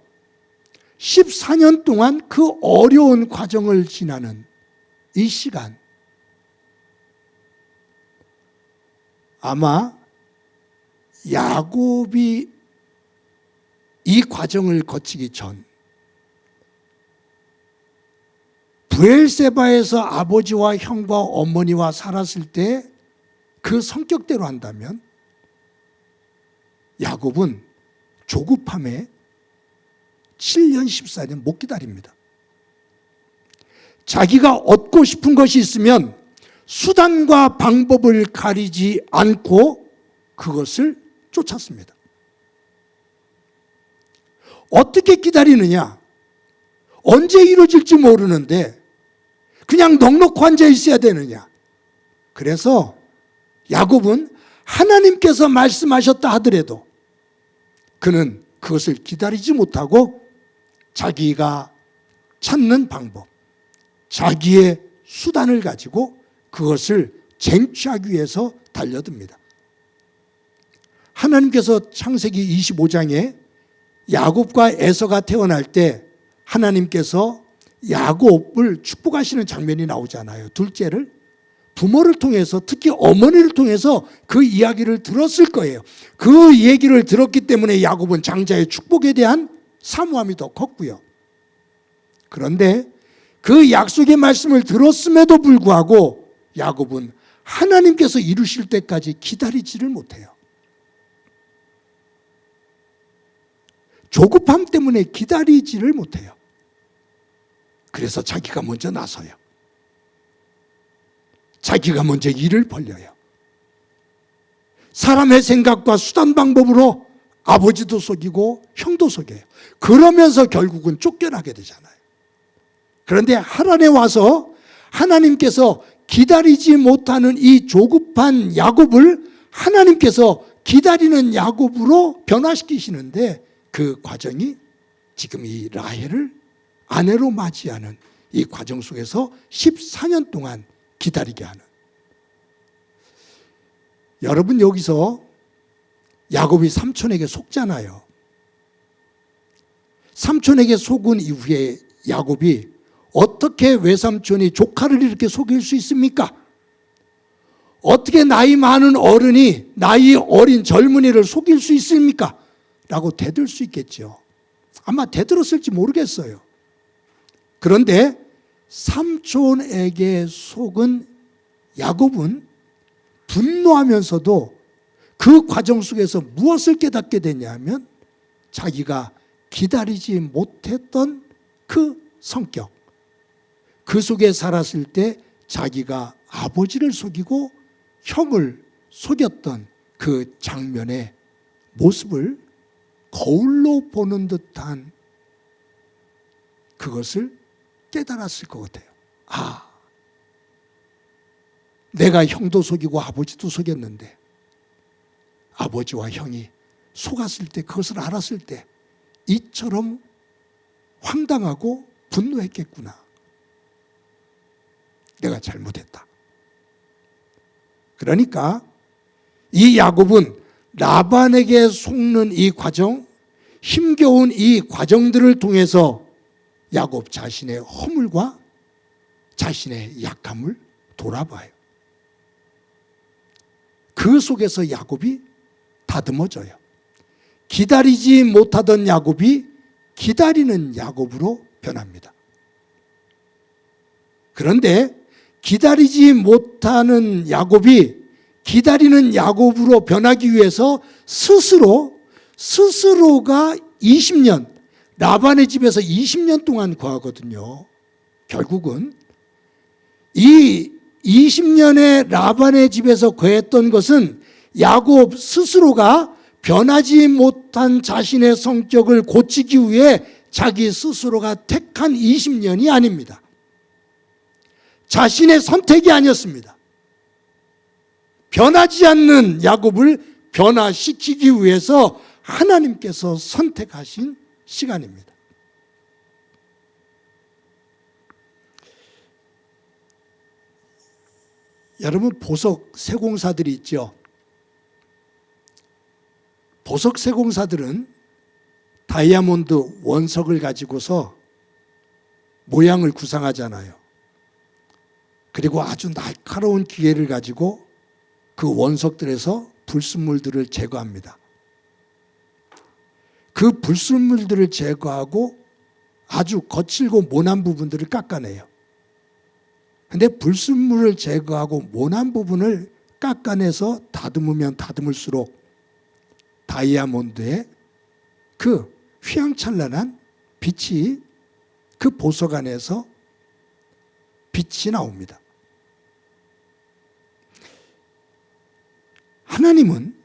14년 동안 그 어려운 과정을 지나는 이 시간, 아마 야곱이 이 과정을 거치기 전 브엘세바에서 아버지와 형과 어머니와 살았을 때 그 성격대로 한다면 야곱은 조급함에 7년 14년 못 기다립니다. 자기가 얻고 싶은 것이 있으면 수단과 방법을 가리지 않고 그것을 쫓았습니다. 어떻게 기다리느냐? 언제 이루어질지 모르는데 그냥 넉넉히 앉아 있어야 되느냐? 그래서 야곱은 하나님께서 말씀하셨다 하더라도 그는 그것을 기다리지 못하고 자기가 찾는 방법, 자기의 수단을 가지고 그것을 쟁취하기 위해서 달려듭니다. 하나님께서 창세기 25장에 야곱과 에서가 태어날 때 하나님께서 야곱을 축복하시는 장면이 나오잖아요. 둘째를 부모를 통해서, 특히 어머니를 통해서 그 이야기를 들었을 거예요. 그 얘기를 들었기 때문에 야곱은 장자의 축복에 대한 사모함이 더 컸고요. 그런데 그 약속의 말씀을 들었음에도 불구하고 야곱은 하나님께서 이루실 때까지 기다리지를 못해요. 조급함 때문에 기다리지를 못해요. 그래서 자기가 먼저 나서요. 자기가 먼저 일을 벌려요. 사람의 생각과 수단 방법으로 아버지도 속이고 형도 속여요. 그러면서 결국은 쫓겨나게 되잖아요. 그런데 하란에 와서 하나님께서 기다리지 못하는 이 조급한 야곱을 하나님께서 기다리는 야곱으로 변화시키시는데 그 과정이 지금 이 라헬을 아내로 맞이하는 이 과정 속에서 14년 동안 기다리게 하는. 여러분, 여기서 야곱이 삼촌에게 속잖아요. 삼촌에게 속은 이후에 야곱이 어떻게 외삼촌이 조카를 이렇게 속일 수 있습니까? 어떻게 나이 많은 어른이 나이 어린 젊은이를 속일 수 있습니까? 라고 대들 수 있겠죠. 아마 대들었을지 모르겠어요. 그런데 삼촌에게 속은 야곱은 분노하면서도 그 과정 속에서 무엇을 깨닫게 되냐면 자기가 기다리지 못했던 그 성격, 그 속에 살았을 때 자기가 아버지를 속이고 형을 속였던 그 장면의 모습을 거울로 보는 듯한 그것을 깨달았을 것 같아요. 아, 내가 형도 속이고 아버지도 속였는데 아버지와 형이 속았을 때, 그것을 알았을 때 이처럼 황당하고 분노했겠구나. 내가 잘못했다. 그러니까 이 야곱은 라반에게 속는 이 과정, 힘겨운 이 과정들을 통해서 야곱 자신의 허물과 자신의 약함을 돌아봐요. 그 속에서 야곱이 다듬어져요. 기다리지 못하던 야곱이 기다리는 야곱으로 변합니다. 그런데 기다리지 못하는 야곱이 기다리는 야곱으로 변하기 위해서 스스로가 20년, 라반의 집에서 20년 동안 거하거든요. 결국은 이 20년의 라반의 집에서 거했던 것은 야곱 스스로가 변하지 못한 자신의 성격을 고치기 위해 자기 스스로가 택한 20년이 아닙니다. 자신의 선택이 아니었습니다. 변하지 않는 야곱을 변화시키기 위해서 하나님께서 선택하신 시간입니다. 여러분, 보석 세공사들이 있죠. 보석 세공사들은 다이아몬드 원석을 가지고서 모양을 구상하잖아요. 그리고 아주 날카로운 기계를 가지고 그 원석들에서 불순물들을 제거합니다. 그 불순물들을 제거하고 아주 거칠고 모난 부분들을 깎아내요. 근데 불순물을 제거하고 모난 부분을 깎아내서 다듬으면 다듬을수록 다이아몬드의 그 휘황찬란한 빛이 그 보석 안에서 빛이 나옵니다. 하나님은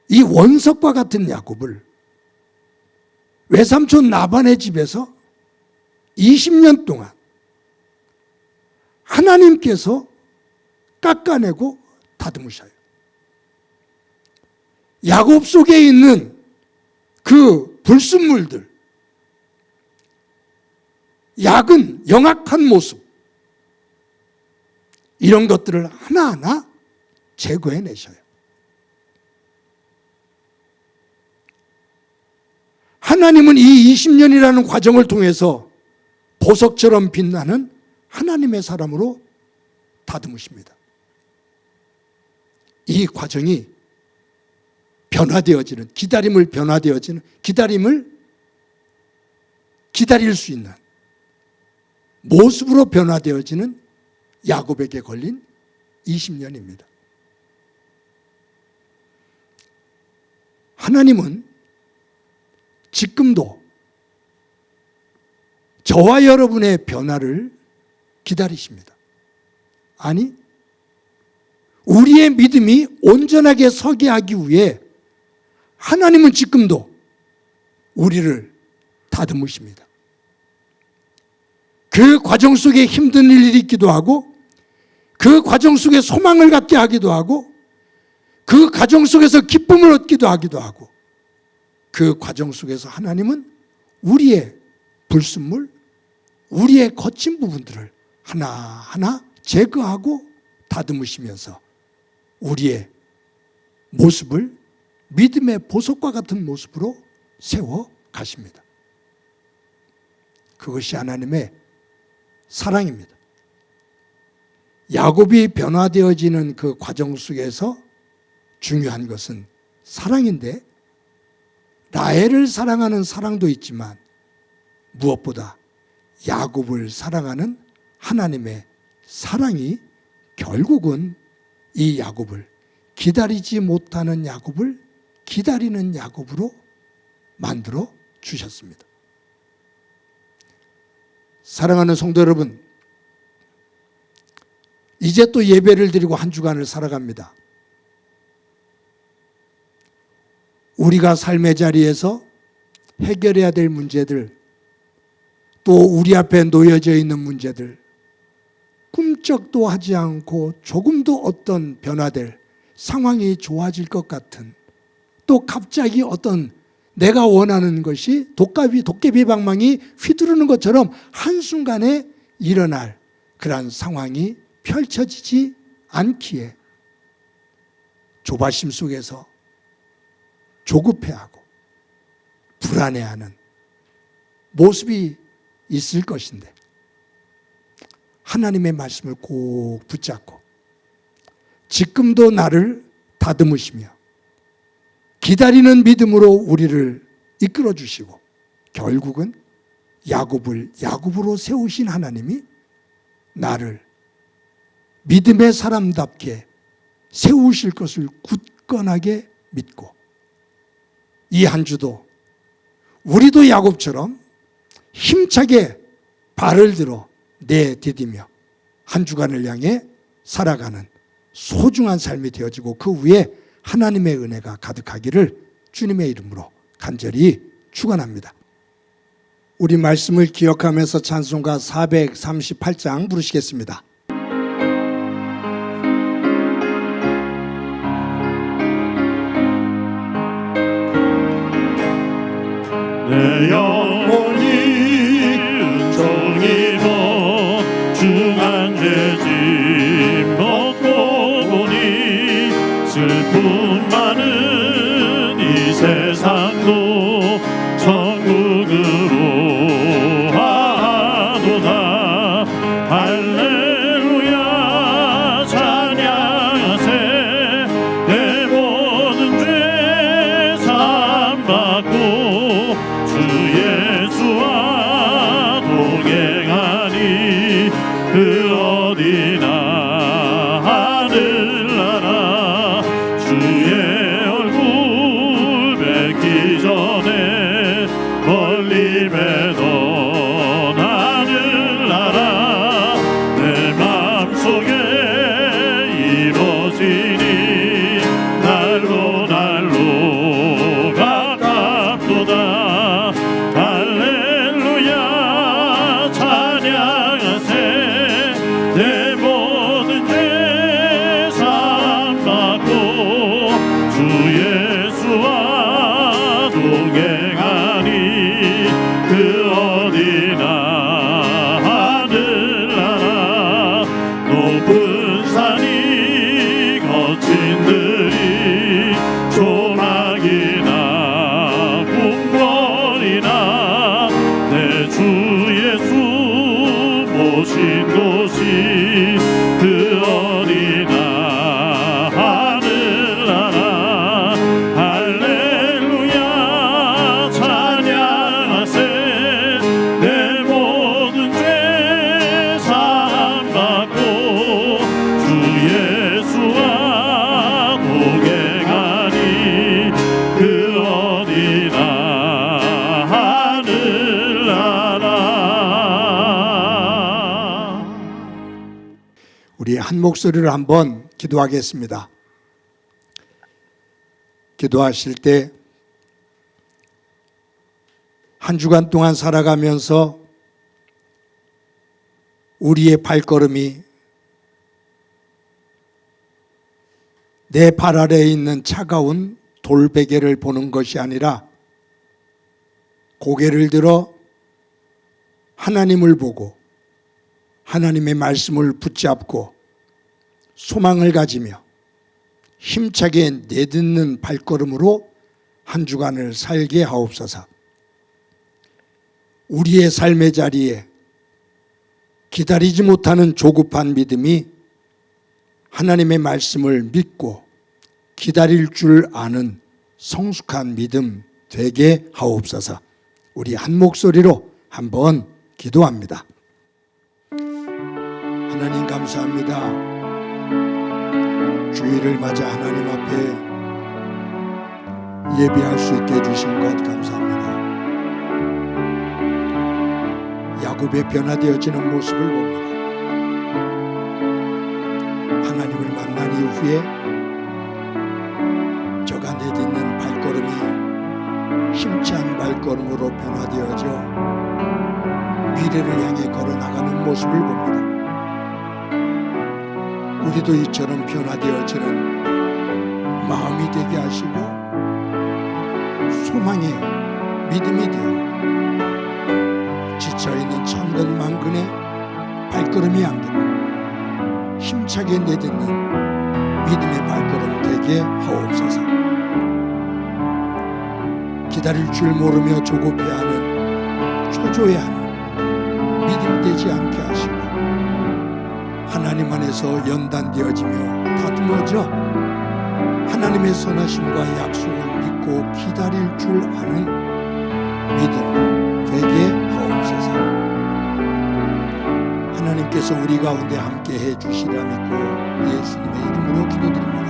이 원석과 같은 야곱을 외삼촌 라반의 집에서 20년 동안 하나님께서 깎아내고 다듬으셔요. 야곱 속에 있는 그 불순물들, 약은 영악한 모습, 이런 것들을 하나하나 제거해내셔요. 하나님은 이 20년이라는 과정을 통해서 보석처럼 빛나는 하나님의 사람으로 다듬으십니다. 이 과정이 변화되어지는, 기다림을 기다릴 수 있는 모습으로 변화되어지는 야곱에게 걸린 20년입니다. 하나님은 지금도 저와 여러분의 변화를 기다리십니다. 아니, 우리의 믿음이 온전하게 서게 하기 위해 하나님은 지금도 우리를 다듬으십니다. 그 과정 속에 힘든 일이 있기도 하고, 그 과정 속에 소망을 갖게 하기도 하고, 그 과정 속에서 기쁨을 얻기도 하기도 하고, 그 과정 속에서 하나님은 우리의 불순물, 우리의 거친 부분들을 하나하나 제거하고 다듬으시면서 우리의 모습을 믿음의 보석과 같은 모습으로 세워 가십니다. 그것이 하나님의 사랑입니다. 야곱이 변화되어지는 그 과정 속에서 중요한 것은 사랑인데, 라헬을 사랑하는 사랑도 있지만 무엇보다 야곱을 사랑하는 하나님의 사랑이 결국은 이 야곱을, 기다리지 못하는 야곱을 기다리는 야곱으로 만들어 주셨습니다. 사랑하는 성도 여러분, 이제 또 예배를 드리고 한 주간을 살아갑니다. 우리가 삶의 자리에서 해결해야 될 문제들, 또 우리 앞에 놓여져 있는 문제들, 꿈쩍도 하지 않고 조금도 어떤 변화될 상황이 좋아질 것 같은, 또 갑자기 어떤 내가 원하는 것이 도깨비 방망이 휘두르는 것처럼 한순간에 일어날 그러한 상황이 펼쳐지지 않기에 조바심 속에서 조급해하고 불안해하는 모습이 있을 것인데, 하나님의 말씀을 꼭 붙잡고 지금도 나를 다듬으시며 기다리는 믿음으로 우리를 이끌어 주시고 결국은 야곱을 야곱으로 세우신 하나님이 나를 믿음의 사람답게 세우실 것을 굳건하게 믿고, 이 한 주도 우리도 야곱처럼 힘차게 발을 들어 내디디며 한 주간을 향해 살아가는 소중한 삶이 되어지고 그 위에 하나님의 은혜가 가득하기를 주님의 이름으로 간절히 축원합니다. 우리 말씀을 기억하면서 찬송가 438장 부르시겠습니다. 내 영혼이 은총이로 중한 죄짐 벗고 보니 슬픔 많은 이 세상도 천국으로 하도다. 할렐루야 찬양하세. 내 모든 죄 사함받고 주 예수와 동행하니 그 어디나 하늘나라. 주의 얼굴 뵙기 전에 멀리 뵈던 하늘나라. 내 맘속에 이루어지니 날로 날로 가깝도다. 할렐루야 찬양하세. 내 모든 죄 사함받고 주 예수와 동행하니 그 어디나 하늘나라. 높은 산이 거친 들이 조막이나 궁궐이나 내 주 예수 모신 곳이 그 어디나 하늘나라. 할렐루야 찬양하세. 내 모든 죄 사함받고 주 예수와 동행하니 그 어디나 하늘나라. 우리 한 목소리를 한번 기도하겠습니다. 기도하실 때 한 주간 동안 살아가면서 우리의 발걸음이 내 발 아래에 있는 차가운 돌베개를 보는 것이 아니라 고개를 들어 하나님을 보고 하나님의 말씀을 붙잡고 소망을 가지며 힘차게 내딛는 발걸음으로 한 주간을 살게 하옵소서. 우리의 삶의 자리에 기다리지 못하는 조급한 믿음이 하나님의 말씀을 믿고 기다릴 줄 아는 성숙한 믿음 되게 하옵소서. 우리 한 목소리로 한번 기도합니다. 하나님 감사합니다. 주일을 맞아 하나님 앞에 예배할 수 있게 해주신 것 감사합니다. 야곱의 변화되어지는 모습을 봅니다. 하나님을 만난 이후에 저가 내딛는 발걸음이 힘찬 발걸음으로 변화되어져 미래를 향해 걸어나가는 모습을 봅니다. 우리도 이처럼 변화되어지는 마음이 되게 하시고 소망의 믿음이 되어 지쳐있는 천근만근의 발걸음이 안기는 힘차게 내딛는 믿음의 발걸음 되게 하옵소서. 기다릴 줄 모르며 조급해하는 초조해하는 믿음 되지 않게 하시고 하나님 안에서 연단되어지며 다듬어져 하나님의 선하심과 약속을 믿고 기다릴 줄 아는 믿음 되게 하옵소서. 하나님께서 우리 가운데 함께 해주시리라 믿고 예수님의 이름으로 기도드립니다.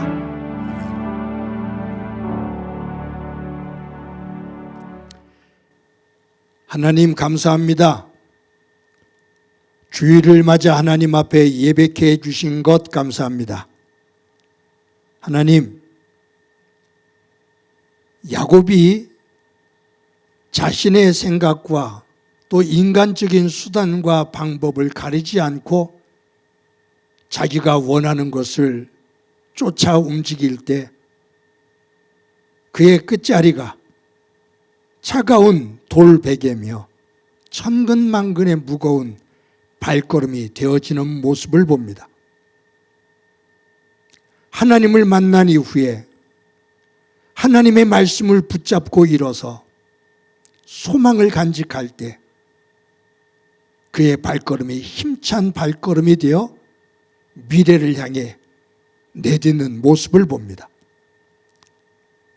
하나님 감사합니다. 주일을 맞아 하나님 앞에 예배케 해주신 것 감사합니다. 하나님, 야곱이 자신의 생각과 또 인간적인 수단과 방법을 가리지 않고 자기가 원하는 것을 쫓아 움직일 때 그의 끝자리가 차가운 돌베개며 천근만근의 무거운 발걸음이 되어지는 모습을 봅니다. 하나님을 만난 이후에 하나님의 말씀을 붙잡고 일어서 소망을 간직할 때 그의 발걸음이 힘찬 발걸음이 되어 미래를 향해 내딛는 모습을 봅니다.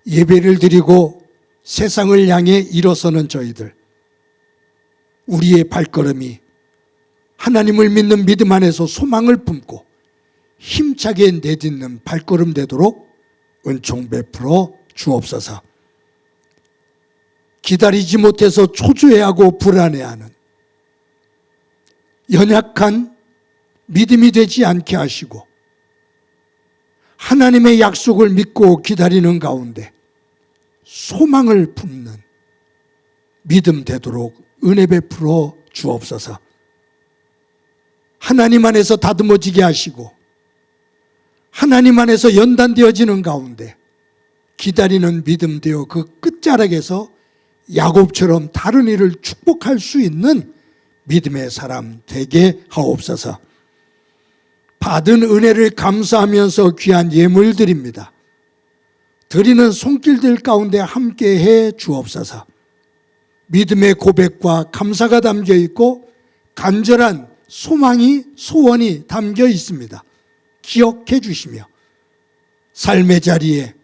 예배를 드리고 세상을 향해 일어서는 저희들, 우리의 발걸음이 하나님을 믿는 믿음 안에서 소망을 품고 힘차게 내딛는 발걸음 되도록 은총 베풀어 주옵소서. 기다리지 못해서 초조해하고 불안해하는 연약한 믿음이 되지 않게 하시고 하나님의 약속을 믿고 기다리는 가운데 소망을 품는 믿음 되도록 은혜 베풀어 주옵소서. 하나님 안에서 다듬어지게 하시고 하나님 안에서 연단되어지는 가운데 기다리는 믿음 되어 그 끝자락에서 야곱처럼 다른 일을 축복할 수 있는 믿음의 사람 되게 하옵소서. 받은 은혜를 감사하면서 귀한 예물 드립니다. 드리는 손길들 가운데 함께해 주옵소서. 믿음의 고백과 감사가 담겨 있고 간절한 소망이 소원이 담겨 있습니다. 기억해 주시며 삶의 자리에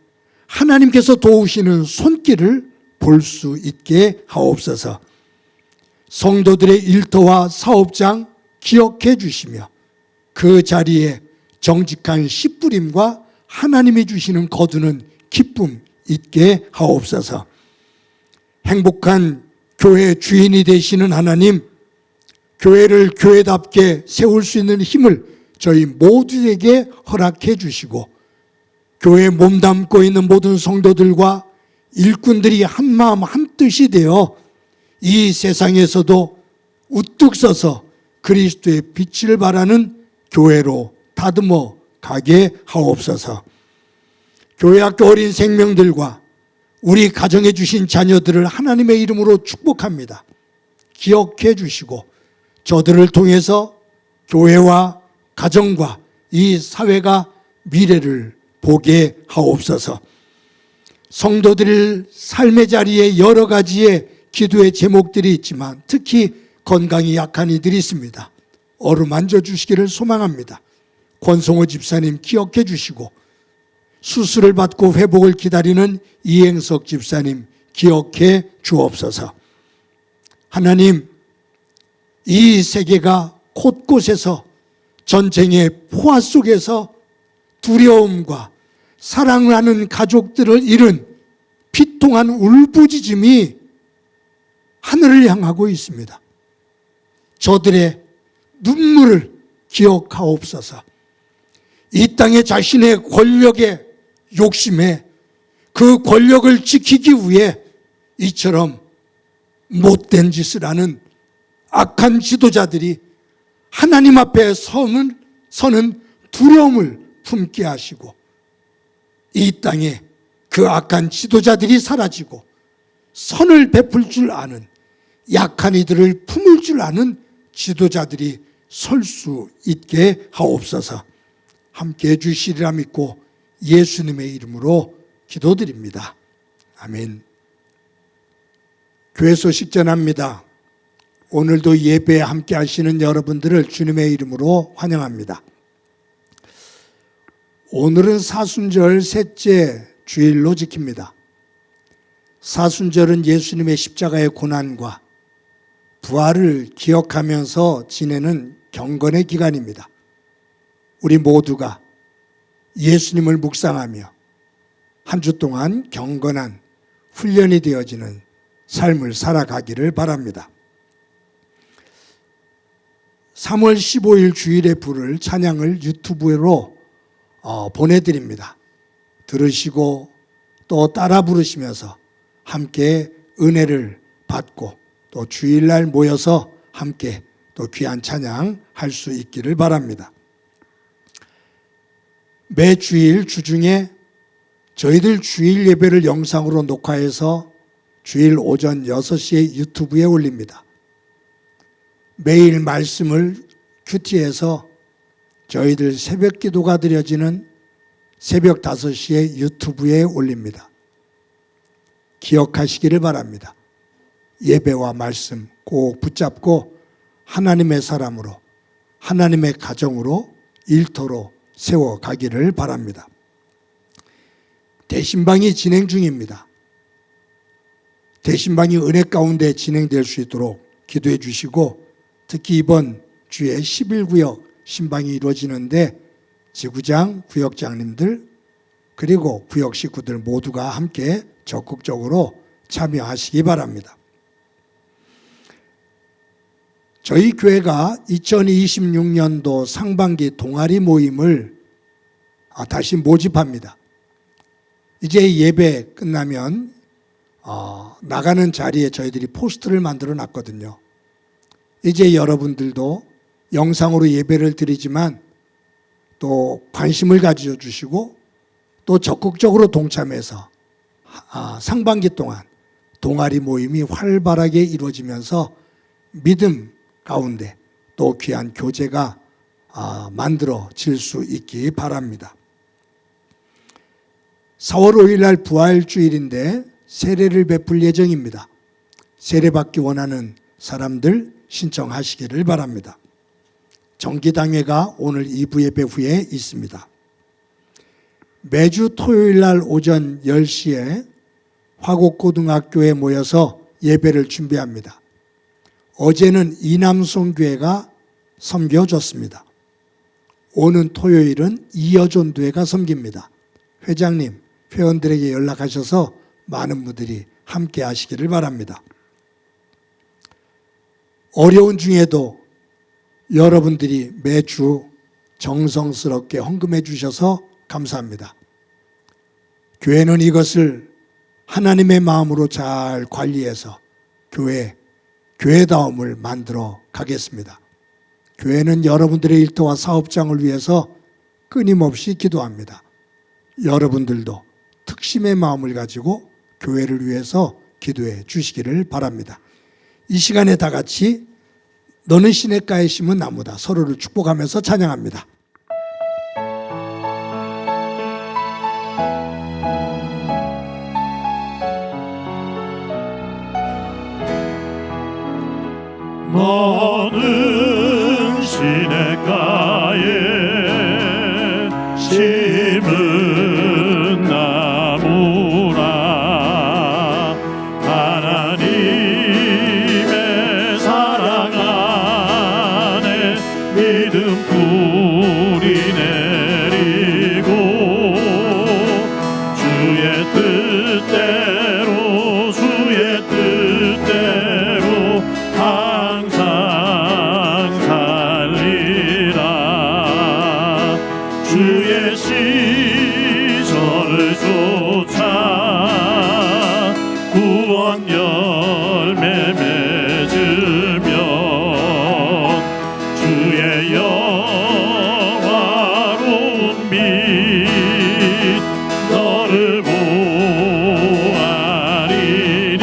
하나님께서 도우시는 손길을 볼 수 있게 하옵소서. 성도들의 일터와 사업장 기억해 주시며 그 자리에 정직한 씨뿌림과 하나님이 주시는 거두는 기쁨 있게 하옵소서. 행복한 교회 주인이 되시는 하나님, 교회를 교회답게 세울 수 있는 힘을 저희 모두에게 허락해 주시고 교회에 몸담고 있는 모든 성도들과 일꾼들이 한마음 한뜻이 되어 이 세상에서도 우뚝 서서 그리스도의 빛을 발하는 교회로 다듬어 가게 하옵소서. 교회학교 어린 생명들과 우리 가정에 주신 자녀들을 하나님의 이름으로 축복합니다. 기억해 주시고 저들을 통해서 교회와 가정과 이 사회가 미래를 보게 하옵소서. 성도들 삶의 자리에 여러 가지의 기도의 제목들이 있지만 특히 건강이 약한 이들이 있습니다. 어루만져 주시기를 소망합니다. 권성호 집사님 기억해 주시고 수술을 받고 회복을 기다리는 이행석 집사님 기억해 주옵소서. 하나님, 이 세계가 곳곳에서 전쟁의 포화 속에서 두려움과 사랑을 하는 가족들을 잃은 비통한 울부짖음이 하늘을 향하고 있습니다. 저들의 눈물을 기억하옵소서. 이 땅에 자신의 권력의 욕심에 그 권력을 지키기 위해 이처럼 못된 짓을 하는 악한 지도자들이 하나님 앞에 서는 두려움을 품게 하시고 이 땅에 그 악한 지도자들이 사라지고 선을 베풀 줄 아는, 약한 이들을 품을 줄 아는 지도자들이 설 수 있게 하옵소서. 함께해 주시리라 믿고 예수님의 이름으로 기도드립니다. 아멘. 교회 소식 전합니다. 오늘도 예배에 함께 하시는 여러분들을 주님의 이름으로 환영합니다. 오늘은 사순절 셋째 주일로 지킵니다. 사순절은 예수님의 십자가의 고난과 부활을 기억하면서 지내는 경건의 기간입니다. 우리 모두가 예수님을 묵상하며 한 주 동안 경건한 훈련이 되어지는 삶을 살아가기를 바랍니다. 3월 15일 주일의 불을 찬양을 유튜브로 보내드립니다. 들으시고 또 따라 부르시면서 함께 은혜를 받고 또 주일날 모여서 함께 또 귀한 찬양 할 수 있기를 바랍니다. 매 주일 주중에 저희들 주일 예배를 영상으로 녹화해서 주일 오전 6시에 유튜브에 올립니다. 매일 말씀을 큐티해서 저희들 새벽 기도가 드려지는 새벽 5시에 유튜브에 올립니다. 기억하시기를 바랍니다. 예배와 말씀 꼭 붙잡고 하나님의 사람으로, 하나님의 가정으로, 일터로 세워가기를 바랍니다. 대신방이 진행 중입니다. 대신방이 은혜 가운데 진행될 수 있도록 기도해 주시고, 특히 이번 주에 11구역 신방이 이루어지는데 지구장, 구역장님들 그리고 구역 식구들 모두가 함께 적극적으로 참여하시기 바랍니다. 저희 교회가 2026년도 상반기 동아리 모임을 다시 모집합니다. 이제 예배 끝나면 나가는 자리에 저희들이 포스터를 만들어 놨거든요. 이제 여러분들도 영상으로 예배를 드리지만 또 관심을 가져주시고 또 적극적으로 동참해서 상반기 동안 동아리 모임이 활발하게 이루어지면서 믿음 가운데 또 귀한 교제가 만들어질 수 있기 바랍니다. 4월 5일 날 부활주일인데 세례를 베풀 예정입니다. 세례받기 원하는 사람들 신청하시기를 바랍니다. 정기당회가 오늘 2부 예배 후에 있습니다. 매주 토요일 날 오전 10시에 화곡고등학교에 모여서 예배를 준비합니다. 어제는 이남송교회가 섬겨줬습니다. 오는 토요일은 이여존교회가 섬깁니다. 회장님, 회원들에게 연락하셔서 많은 분들이 함께 하시기를 바랍니다. 어려운 중에도 여러분들이 매주 정성스럽게 헌금해 주셔서 감사합니다. 교회는 이것을 하나님의 마음으로 잘 관리해서 교회다움을 만들어 가겠습니다. 교회는 여러분들의 일터와 사업장을 위해서 끊임없이 기도합니다. 여러분들도 특심의 마음을 가지고 교회를 위해서 기도해 주시기를 바랍니다. 이 시간에 다 같이 너는 시냇가에 심은 나무다 서로를 축복하면서 찬양합니다. 너는 시냇가에 심은 나무라 하나님의 사랑 안에 믿음 뿌리 내리고 주의 뜻대로 항상 살리라. 주의 시절을 쫓아 구원 열매 맺으면 주의 영화로운 빛 너를 보아리니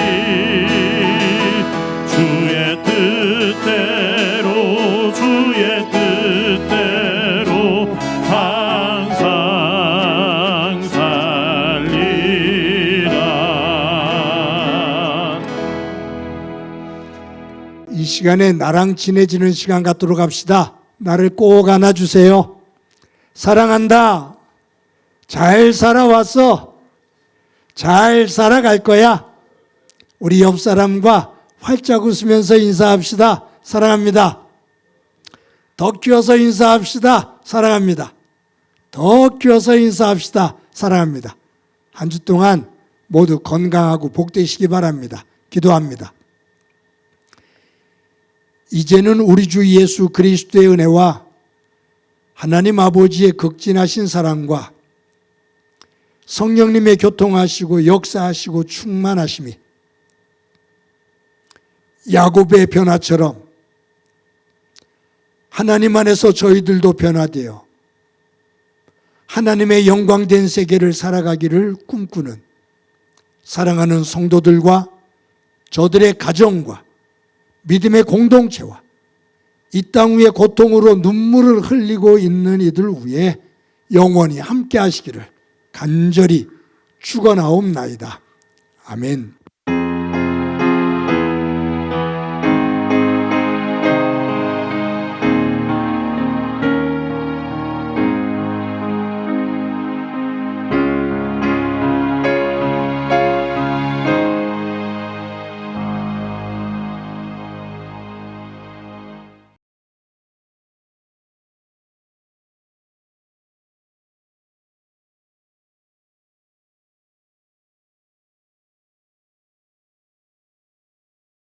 이 시간에 나랑 친해지는 시간 갖도록 합시다. 나를 꼭 안아주세요. 사랑한다. 잘 살아왔어. 잘 살아갈 거야. 우리 옆 사람과 활짝 웃으면서 인사합시다. 사랑합니다. 더 키워서 인사합시다. 사랑합니다. 더 키워서 인사합시다. 사랑합니다. 한 주 동안 모두 건강하고 복되시기 바랍니다. 기도합니다. 이제는 우리 주 예수 그리스도의 은혜와 하나님 아버지의 극진하신 사랑과 성령님의 교통하시고 역사하시고 충만하심이 야곱의 변화처럼 하나님 안에서 저희들도 변화되어 하나님의 영광된 세계를 살아가기를 꿈꾸는 사랑하는 성도들과 저들의 가정과 믿음의 공동체와 이 땅 위에 고통으로 눈물을 흘리고 있는 이들 위에 영원히 함께 하시기를 간절히 축원하옵나이다. 아멘.